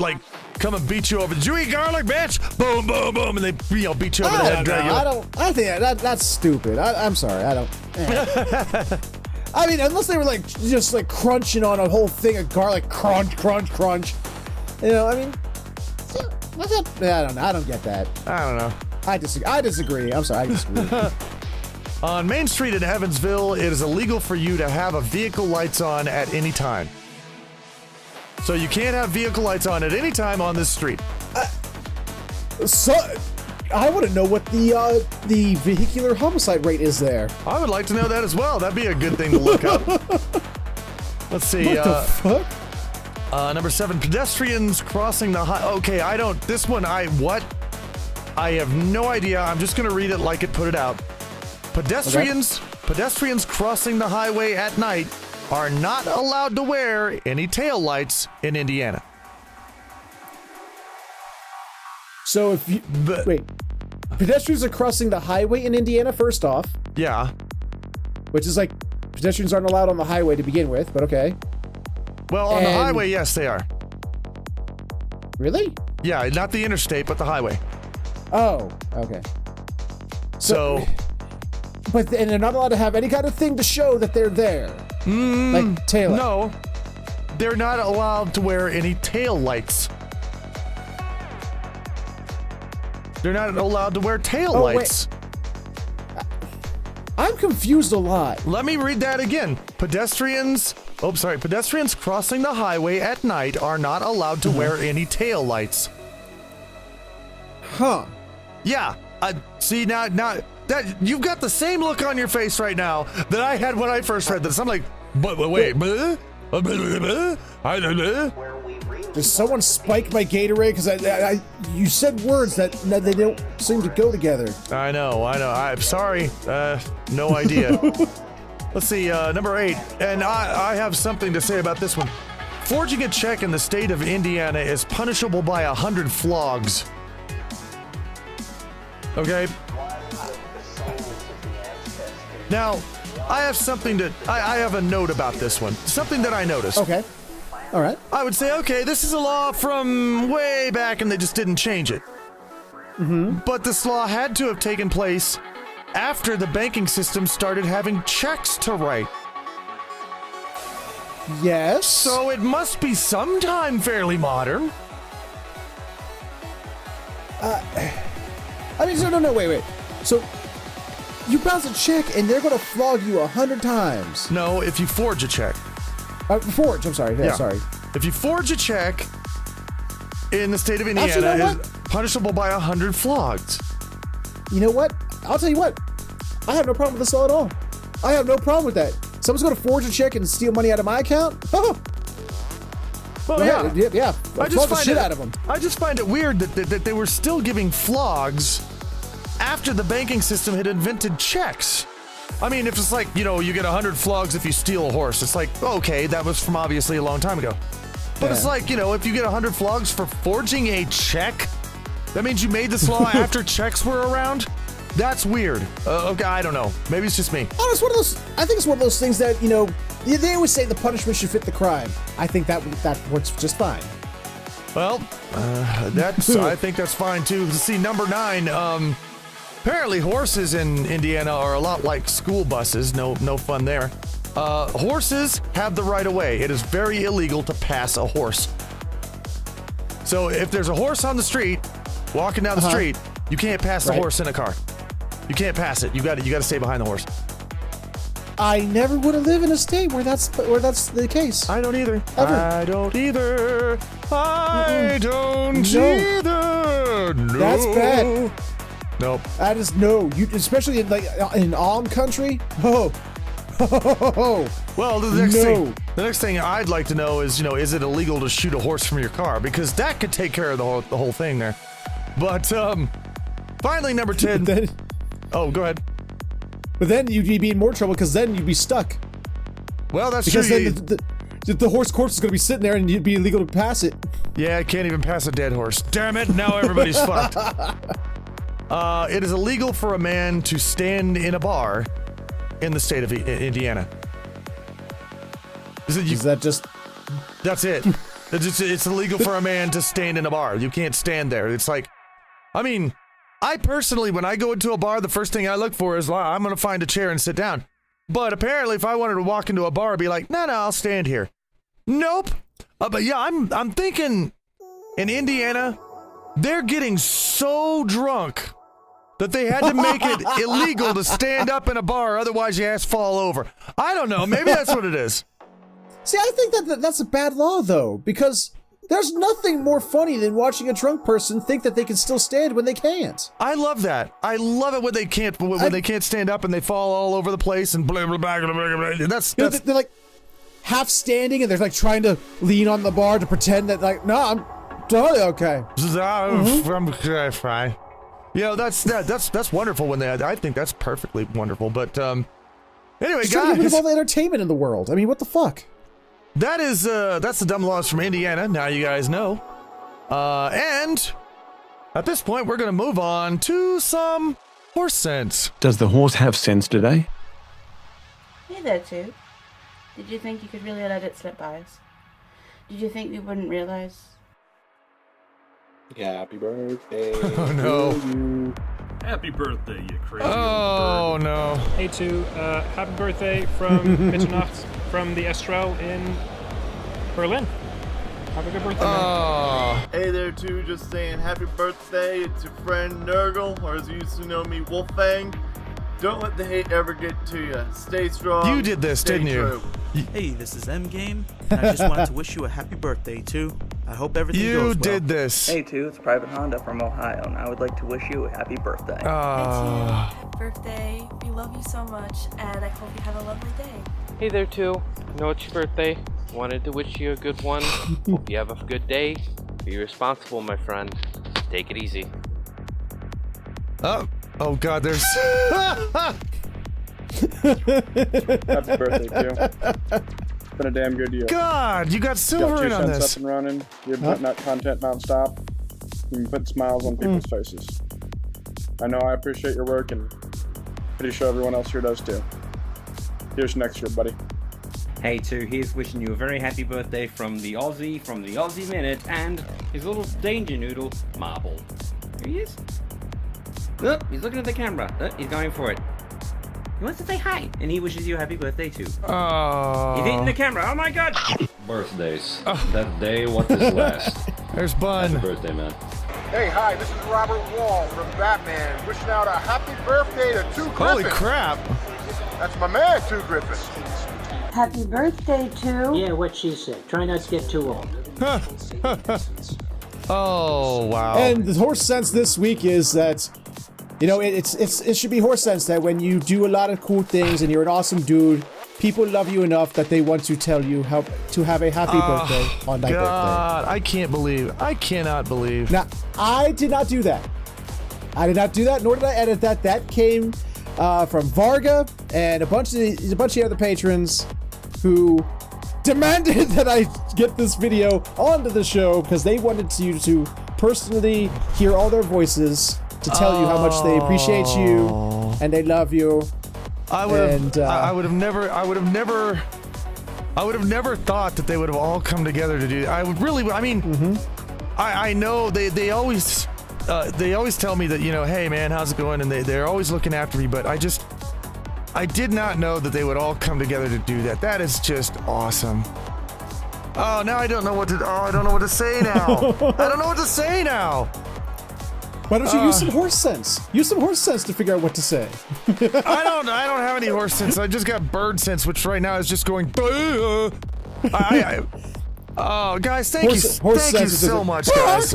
come and beat you over. Did you eat garlic, bitch? Boom, boom, boom, and they beat you over the head and drag you. I think that's stupid. I'm sorry. I don't. I mean, unless they were just crunching on a whole thing of garlic, crunch, crunch, crunch. I mean, I don't know. I don't get that. I don't know. I disagree. I'm sorry, I disagree. On Main Street in Evansville, it is illegal for you to have a vehicle lights on at any time. So you can't have vehicle lights on at any time on this street. So, I want to know what the vehicular homicide rate is there. I would like to know that as well. That'd be a good thing to look up. Let's see. What the fuck? Number 7, pedestrians crossing the okay, I have no idea. I'm just going to read it like it put it out. Pedestrians crossing the highway at night are not allowed to wear any taillights in Indiana. So if you wait, pedestrians are crossing the highway in Indiana first off. Yeah. Which is like pedestrians aren't allowed on the highway to begin with, but okay. Well, on the highway, yes, they are. Really? Yeah, not the interstate, but the highway. Oh, okay. So but and they're not allowed to have any kind of thing to show that they're there. Like tail light. No, they're not allowed to wear any tail lights. They're not allowed to wear tail lights. I'm confused a lot. Let me read that again. Pedestrians crossing the highway at night are not allowed to wear any tail lights. Huh. Yeah. See, now that you've got the same look on your face right now that I had when I first read this. I'm like, wait. Did someone spike my Gatorade? Because you said words that they don't seem to go together. I know. I'm sorry. No idea. Let's see, number 8. And I have something to say about this one. Forging a check in the state of Indiana is punishable by 100 flogs. Okay? Now, I have something I have a note about this one. Something that I noticed. Okay. All right. I would say, okay, this is a law from way back and they just didn't change it. Mm-hmm. But this law had to have taken place after the banking system started having checks to write. Yes. So it must be sometime fairly modern. Wait. So you bounce a check and they're going to flog you 100 times. No, if you forge a check. Forge, I'm sorry. Yeah, sorry. If you forge a check in the state of Indiana, is punishable by 100 flogs. You know what? I'll tell you what. I have no problem with this law at all. I have no problem with that. Someone's going to forge a check and steal money out of my account? Oh. Well, yeah. I just find shit out of them. I just find it weird that they were still giving flogs after the banking system had invented checks. I mean, if it's like, you get 100 flogs if you steal a horse, it's like, okay, that was from obviously a long time ago. But it's like, if you get 100 flogs for forging a check, that means you made this law after checks were around? That's weird. Okay, I don't know. Maybe it's just me. Oh, it's one of those. I think it's one of those things that they always say the punishment should fit the crime. I think that works just fine. Well, I think that's fine too. See, number 9. Apparently, horses in Indiana are a lot like school buses. No fun there. Horses have the right of way. It is very illegal to pass a horse. So if there's a horse on the street, walking down the street, you can't pass the horse in a car. You can't pass it. You got to stay behind the horse. I never would have lived in a state where that's the case. I don't either. Ever. I don't either. I don't either. No. That's bad. Nope. That is no. You especially in Alm country. Oh. Well, the next thing I'd like to know is, is it illegal to shoot a horse from your car? Because that could take care of the whole thing there. But finally, number 10. Oh, go ahead. But then you'd be in more trouble because then you'd be stuck. Well, that's because true. then the horse corpse is going to be sitting there and you'd be illegal to pass it. Yeah, I can't even pass a dead horse. Damn it! Now everybody's fucked. It is illegal for a man to stand in a bar in the state of Indiana. Is that just? That's it. It's illegal for a man to stand in a bar. You can't stand there. It's like, I mean, I personally, when I go into a bar, the first thing I look for is, I'm going to find a chair and sit down. But apparently, if I wanted to walk into a bar, I'd be like, no, I'll stand here. Nope. But yeah, I'm thinking in Indiana, they're getting so drunk that they had to make it illegal to stand up in a bar, otherwise your ass fall over. I don't know. Maybe that's what it is. See, I think that's a bad law, though, because there's nothing more funny than watching a drunk person think that they can still stand when they can't. I love that. I love it when they can't they can't stand up and they fall all over the place and blah blah blah blah blah. That's they're like half standing and they're like trying to lean on the bar to pretend that like, no, I'm totally okay. I'm fine. You know, that's wonderful when I think that's perfectly wonderful. But anyway, Just trying to get rid guys, of all the entertainment in the world. I mean, what the fuck? that's the dumb laws from Indiana. Now you guys know. And at this point, we're gonna move on to some horse sense. Does the horse have sense today? Hey there, too. Did you think you could really let it slip by us? Did you think we wouldn't realize? Happy birthday. Oh no. to you. Happy birthday, you crazy Oh old bird. no. Hey, to happy birthday from Mitternacht from the Estrel in Berlin. Have a good birthday, man. Oh. Hey there, too, just saying happy birthday. It's your friend Nurgle, or as you used to know me, Wolfang. Don't let the hate ever get to you. Stay strong. You did this, stay didn't you? true. Hey, this is Endgame, and I just wanted to wish you a happy birthday, too. I hope everything goes well. You did this. Hey, too, it's Private Honda from Ohio, and I would like to wish you a happy birthday. Oh. Birthday. We love you so much, and I hope you have a lovely day. Hey there, too. Know it's your birthday. Wanted to wish you a good one. Hope you have a good day. Be responsible, my friend. Take it easy. Oh God, there's. Happy birthday, Q. It's been a damn good year. God, you got silver in got on 2 cents this. up and running. You're putting out content nonstop. You can put smiles on people's faces. I know I appreciate your work, and pretty sure everyone else here does too. Here's next year, buddy. Hey, too, here's wishing you a very happy birthday from the Aussie Minute, and his little danger noodle, Marble. Here he is. Look, he's looking at the camera. Look, he's going for it. He wants to say hi, and he wishes you a happy birthday, too. Oh. He's eating the camera. Oh, my God. Birthdays. That day, what is last? There's Bun. Happy birthday, man. Hey, hi, this is Robert Wall from Batman, wishing out a happy birthday to 2 Gryphon. Holy crap. That's my man, 2 Gryphon. Happy birthday, too. Yeah, what she said. Try not to get too old. Oh, wow. And the horse sense this week is that, you know, it should be horse sense that when you do a lot of cool things and you're an awesome dude, people love you enough that they want to tell you how to have a happy birthday on that God, I cannot believe. Now, I did not do that. I did not do that, nor did I edit that. That came from Varga and a bunch of other patrons who demanded that I get this video onto the show because they wanted you to personally hear all their voices to tell you how much they appreciate you and they love you. I would have never thought that they would have all come together to do that. I know they always tell me that, you know, hey man, how's it going? And they're always looking after me, but I did not know that they would all come together to do that. That is just awesome. Oh, now I don't know what to say now. I don't know what to say now. Why don't you use some horse sense? Use some horse sense to figure out what to say. I don't have any horse sense. I just got bird sense, which right now is just going. Oh, guys, thank you so much, guys.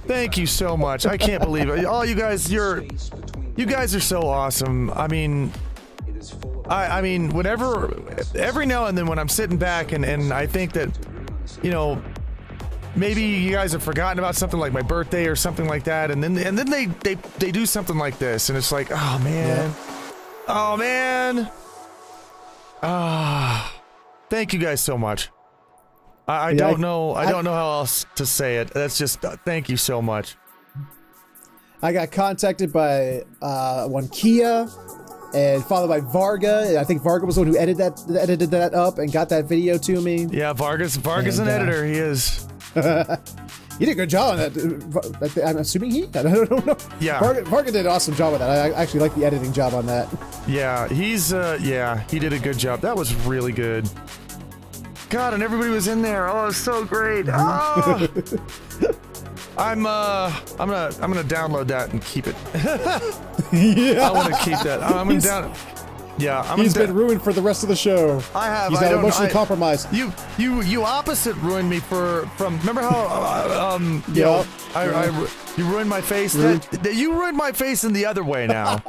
Thank you so much. I can't believe it. All you guys, you guys are so awesome. I mean, whenever, every now and then when I'm sitting back and I think that, you know, maybe you guys have forgotten about something like my birthday or something like that, and then they do something like this, and it's like, oh man, oh man, thank you guys so much. I don't know how else to say it. That's just thank you so much. I got contacted by one Kia, and followed by Varga. I think Varga was the one who edited that up and got that video to me. Yeah, Varga's an editor. He is. He did a good job on that. I'm assuming he? I don't know. Yeah. Varga did an awesome job with that. I actually like the editing job on that. Yeah, he did a good job. That was really good. God, and everybody was in there. Oh, it was so great. Oh, I'm gonna download that and keep it. Yeah. I want to keep that. I'm gonna down. Yeah, He's been ruined for the rest of the show. I have. He's now emotionally compromised. You opposite ruined me from. Remember how you ruined my face. You ruined my face in the other way now.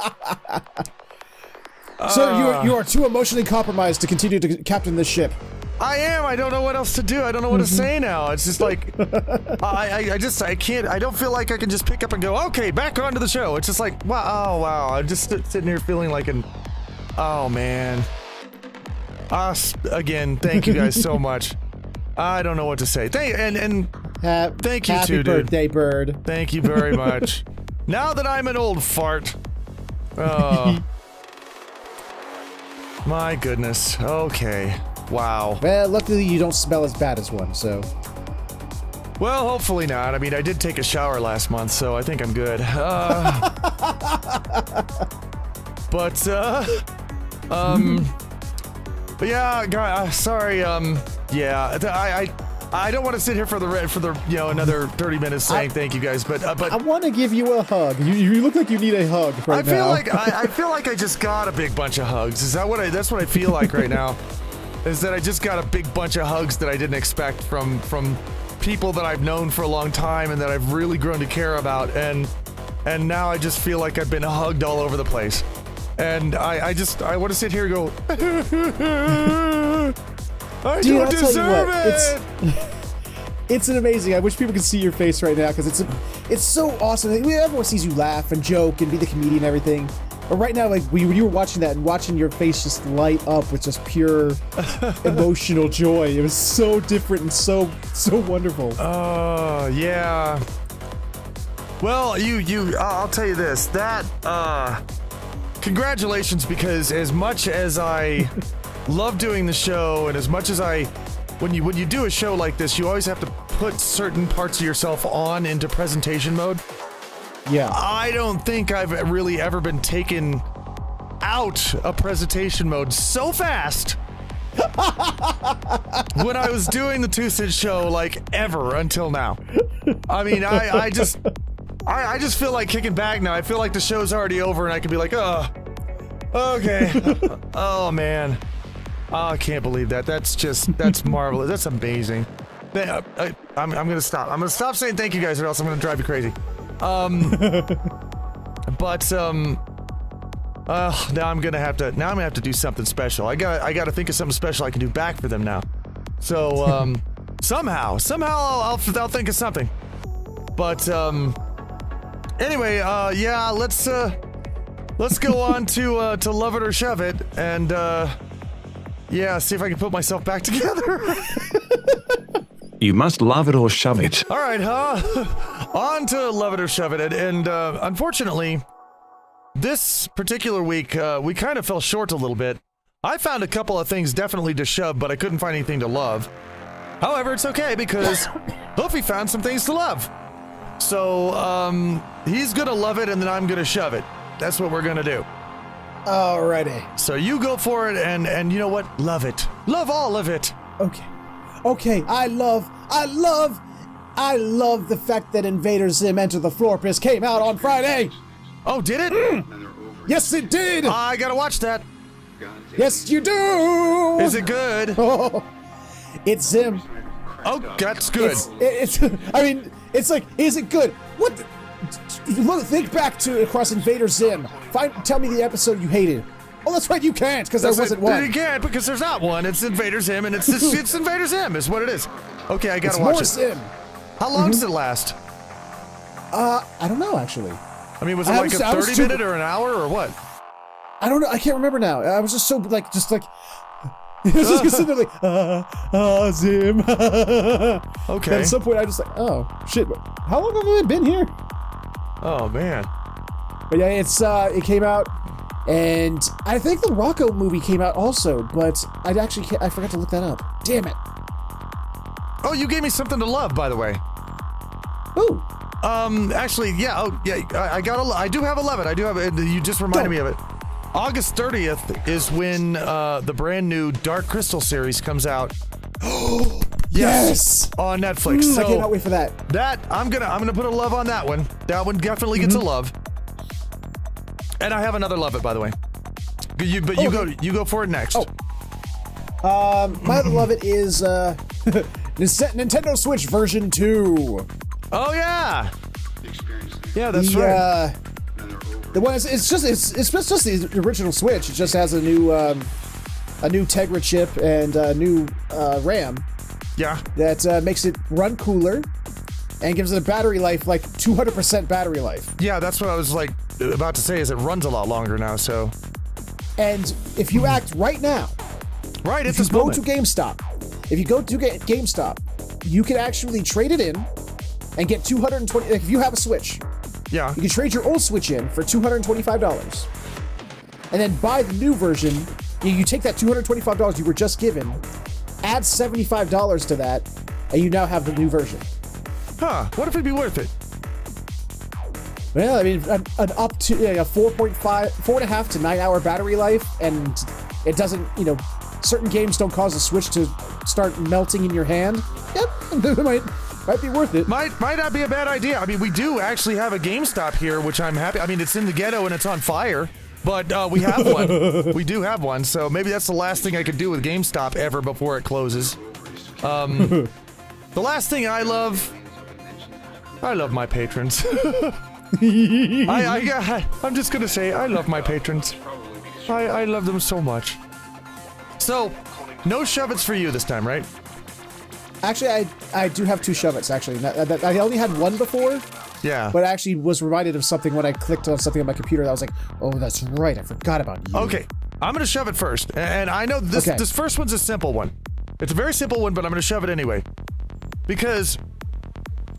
Sir, you are too emotionally compromised to continue to captain this ship. I am. I don't know what else to do. I don't know what to say now. It's just like I can't. I don't feel like I can just pick up and go. Okay, back onto the show. It's just like wow. Oh wow. I'm just sitting here feeling like an. Oh man. Again, thank you guys so much. I don't know what to say. Thank you happy too, dude. Happy birthday, bird. Thank you very much. Now that I'm an old fart. Oh. My goodness. Okay. Wow. Well, luckily you don't smell as bad as one, so. Well, hopefully not. I mean, I did take a shower last month, so I think I'm good. But yeah, guy. Sorry. Yeah. I don't want to sit here for the another 30 minutes saying thank you guys, but I want to give you a hug. You look like you need a hug right now. I feel like I just got a big bunch of hugs. Is that what that's what I feel like right now? Is that I just got a big bunch of hugs that I didn't expect from people that I've known for a long time and that I've really grown to care about, and now I just feel like I've been hugged all over the place, and I want to sit here and go. I don't deserve it. It's an amazing. I wish people could see your face right now because it's so awesome. Everyone sees you laugh and joke and be the comedian and everything. But right now, like when you were watching that and watching your face just light up with just pure emotional joy, it was so different and so wonderful. Oh yeah. Well, I'll tell you this. That congratulations, because as much as I love doing the show, and as much as when you do a show like this, you always have to put certain parts of yourself on into presentation mode. Yeah. I don't think I've really ever been taken out of presentation mode so fast when I was doing the Two-Cent show, like, ever until now. I mean, I just feel like kicking back now. I feel like the show's already over and I can be like, oh, okay. Oh, man. Oh, I can't believe that. That's marvelous. That's amazing. I'm gonna stop. I'm gonna stop saying thank you guys, or else I'm gonna drive you crazy. Now I'm gonna have to do something special. I gotta think of something special I can do back for them now. So somehow I'll think of something. But anyway, yeah, let's go on to Love It or Shove It, and yeah, see if I can put myself back together. You must love it or shove it. All right, on to Love It or Shove It, and unfortunately, this particular week we kind of fell short a little bit. I found a couple of things definitely to shove, but I couldn't find anything to love. However, it's okay because Hoofy found some things to love. So he's gonna love it, and then I'm gonna shove it. That's what we're gonna do. Alrighty. So you go for it, and you know what? Love it. Love all of it. Okay, I love the fact that Invader Zim Enter the Floor Piss came out on Friday. Oh, did it? Yes, it did. I gotta watch that. Yes, you do. Is it good? Oh, it's Zim. Oh, that's good. I mean, it's like, is it good? What? Think back to Across Invader Zim. Tell me the episode you hated. Oh, that's right, you can't, because there wasn't one. You can't, because there's not one. It's Invader Zim, and it's Invader Zim is what it is. Okay, I gotta watch it. It's more Zim. How long does it last? I don't know, actually. I mean, was it like a 30-minute or an hour, or what? I don't know. I can't remember now. I was just so, like... It was just sitting there like, Zim. Okay. And at some point, I just like, oh, shit. How long have I been here? Oh, man. But yeah, it came out, and I think the Rocco movie came out also, but I forgot to look that up. Damn it. Oh, you gave me something to love, by the way. Ooh. Actually, yeah. Oh, yeah. I do have a love it. I do have it. You just reminded me of it. August 30th is when the brand new Dark Crystal series comes out. Yes! On Netflix. So I cannot wait for that. I'm gonna put a love on that one. That one definitely gets a love. And I have another love it, by the way. You go for it next. My other love it is Nintendo Switch version 2. Oh yeah. Yeah, that's right. The one it's just the original Switch. It just has a new Tegra chip and a new RAM. Yeah. That makes it run cooler and gives it a battery life like 200% battery life. Yeah, that's what I was like about to say. Is it runs a lot longer now? So. And if you act right now, right at this moment, if you go to GameStop, you can actually trade it in and get 220. Like if you have a Switch. Yeah. You can trade your old Switch in for $225. And then buy the new version. You take that $225 you were just given, add $75 to that, and you now have the new version. Huh. What if it'd be worth it? Well, I mean, an up to a 4.5 to 9 hour battery life, and it doesn't, certain games don't cause the Switch to start melting in your hand. Yep, it might be worth it. Might not be a bad idea. I mean, we do actually have a GameStop here, which I'm happy. I mean, it's in the ghetto and it's on fire, but we have one. We do have one, so maybe that's the last thing I could do with GameStop ever before it closes. The last thing I love my patrons. I'm just gonna say I love my patrons. I love them so much. So, no shove-its for you this time, right? Actually, I do have 2 shove-its, actually. I only had one before. Yeah. But I actually was reminded of something when I clicked on something on my computer that I was like, oh, that's right, I forgot about you. Okay, I'm gonna shove it first. And I know this first one's a simple one. It's a very simple one, but I'm gonna shove it anyway. Because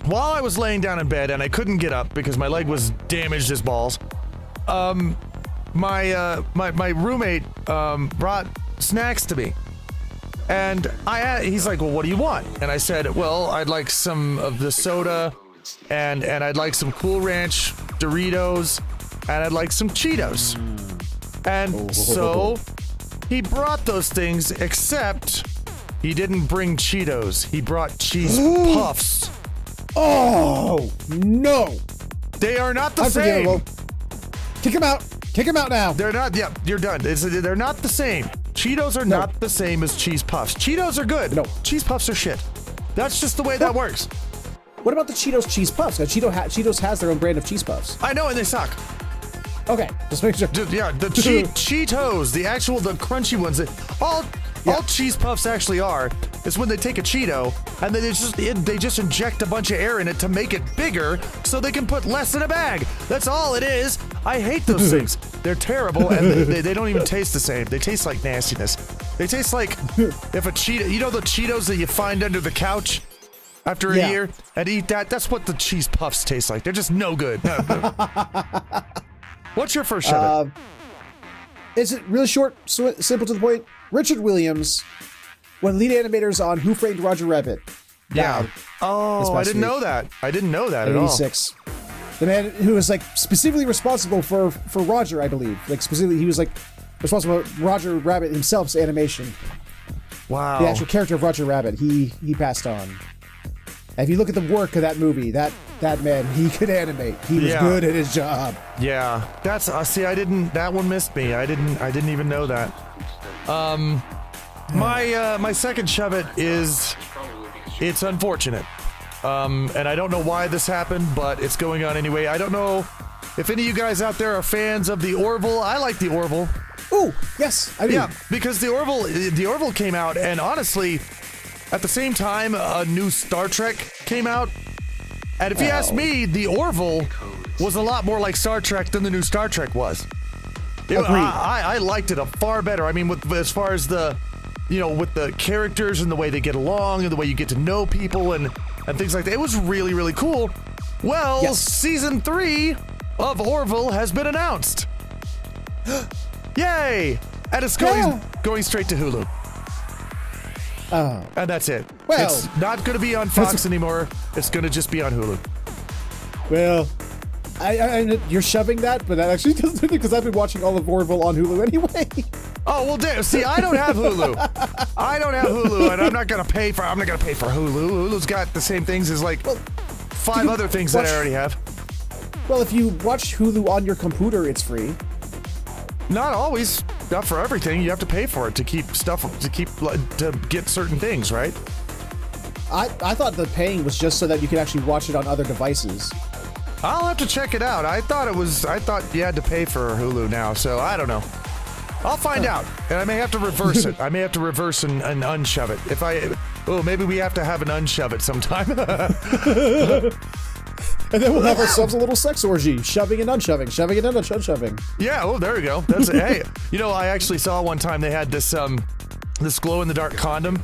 while I was laying down in bed and I couldn't get up because my leg was damaged as balls, my roommate brought snacks to me. And he's like, well, what do you want? And I said, well, I'd like some of the soda, and I'd like some Cool Ranch Doritos, and I'd like some Cheetos. And so he brought those things, except he didn't bring Cheetos. He brought cheese puffs. Oh, no. They are not the same. Kick him out. Kick him out now. They're not. Yeah, you're done. They're not the same. Cheetos are not the same as cheese puffs. Cheetos are good. No. Cheese puffs are shit. That's just the way that works. What about the Cheetos cheese puffs? Cheetos has their own brand of cheese puffs. I know, and they suck. Okay, just make sure. Yeah, the Cheetos, the crunchy ones. All cheese puffs actually are is when they take a Cheeto and they just inject a bunch of air in it to make it bigger so they can put less in a bag. That's all it is. I hate those things. They're terrible, and they don't even taste the same. They taste like nastiness. They taste like if a Cheeto, the Cheetos that you find under the couch after a year and eat that. That's what the cheese puffs taste like. They're just no good. What's your first shove? Is it really short, simple to the point? Richard Williams, one of the lead animators on Who Framed Roger Rabbit. Yeah. Oh, I didn't know that. I didn't know that at all. 86. The man who was like specifically responsible for Roger, I believe. Like specifically, he was like responsible for Roger Rabbit himself's animation. Wow. The actual character of Roger Rabbit. He passed on. And if you look at the work of that movie, that man, he could animate. He was good at his job. Yeah. That's see, that one missed me. I didn't even know that. My second shove it is it's unfortunate. And I don't know why this happened, but it's going on anyway. I don't know if any of you guys out there are fans of the Orville. I like the Orville. Ooh, yes, I do. Yeah, because the Orville came out, and honestly, at the same time, a new Star Trek came out. And if you ask me, the Orville was a lot more like Star Trek than the new Star Trek was. I liked it far better. I mean, as far as the, with the characters and the way they get along and the way you get to know people and things like that. It was really, really cool. Well, season 3 of Orville has been announced. Yay! And it's going straight to Hulu. Oh. And that's it. Well, it's not going to be on Fox anymore. It's going to just be on Hulu. Well, You're shoving that, but that actually doesn't because I've been watching all of Orville on Hulu anyway. Oh well, damn. See, I don't have Hulu. And I'm not gonna pay for Hulu. Hulu's got the same things as like 5 other things that I already have. Well, if you watch Hulu on your computer, it's free. Not always. Not for everything. You have to pay for it to keep stuff to get certain things, right? I thought the paying was just so that you could actually watch it on other devices. I'll have to check it out. I thought you had to pay for Hulu now, so I don't know. I'll find out, and I may have to reverse it. I may have to reverse and unshove it. Maybe we have to have an unshove it sometime. And then we'll have ourselves a little sex orgy, shoving and unshoving, shoving and unshoving. Yeah, there we go. That's it. Hey, I actually saw one time they had this glow-in-the-dark condom.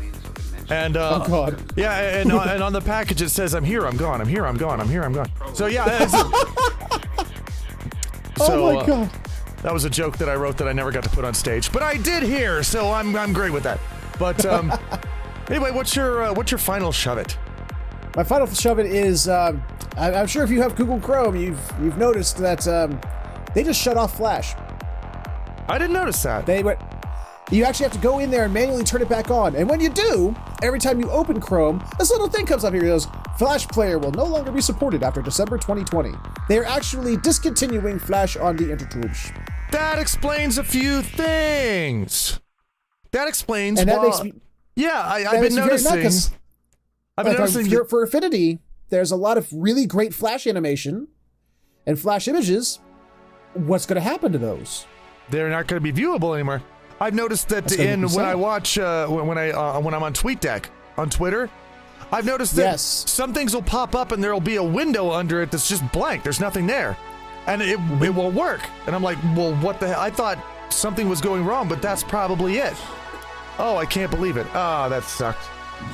And oh god. Yeah, and on the package it says, "I'm here, I'm gone, I'm here, I'm gone, I'm here, I'm gone." So yeah. Oh my god. That was a joke that I wrote that I never got to put on stage, but I did here, so I'm great with that. But anyway, what's your final shove it? My final shove it is I'm sure if you have Google Chrome, you've noticed that they just shut off Flash. I didn't notice that. You actually have to go in there and manually turn it back on. And when you do, every time you open Chrome, this little thing comes up here. It goes, Flash Player will no longer be supported after December 2020. They are actually discontinuing Flash on the intertubes. That explains a few things. That explains and why. That makes me, yeah, I've been noticing. I've been noticing. For Affinity, there's a lot of really great Flash animation and Flash images. What's going to happen to those? They're not going to be viewable anymore. I've noticed that when I watch when I'm on TweetDeck on Twitter, I've noticed that some things will pop up and there'll be a window under it that's just blank. There's nothing there, and it won't work. And I'm like, well, what the hell? I thought something was going wrong, but that's probably it. Oh, I can't believe it. Oh, that sucked.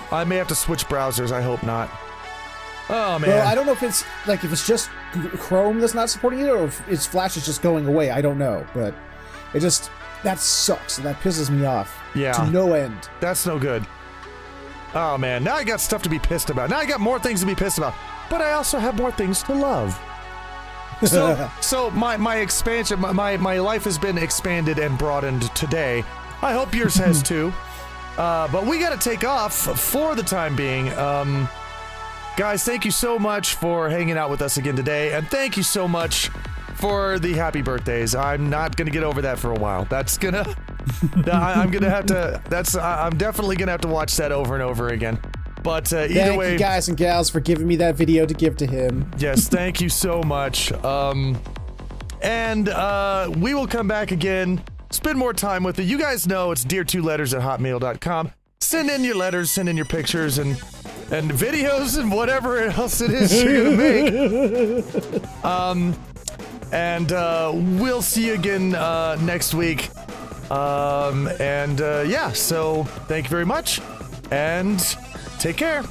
I may have to switch browsers. I hope not. Oh man. Well, I don't know if it's just Chrome that's not supporting it, or if it's Flash is just going away. I don't know, but it just. That sucks, and that pisses me off. Yeah. To no end. That's no good. Oh, man. Now I got stuff to be pissed about. Now I got more things to be pissed about. But I also have more things to love. So my expansion, my life has been expanded and broadened today. I hope yours has too. But we got to take off for the time being. Guys, thank you so much for hanging out with us again today. And thank you so much for the happy birthdays. I'm not gonna get over that for a while. That's gonna I'm definitely gonna have to watch that over and over again. But either way, thank you guys and gals for giving me that video to give to him. Yes, thank you so much. And we will come back again, spend more time with it. You guys know it's dear2letters@hotmail.com. Send in your letters, send in your pictures and videos and whatever else it is you're gonna make. And we'll see you again next week. Yeah, so thank you very much, and take care.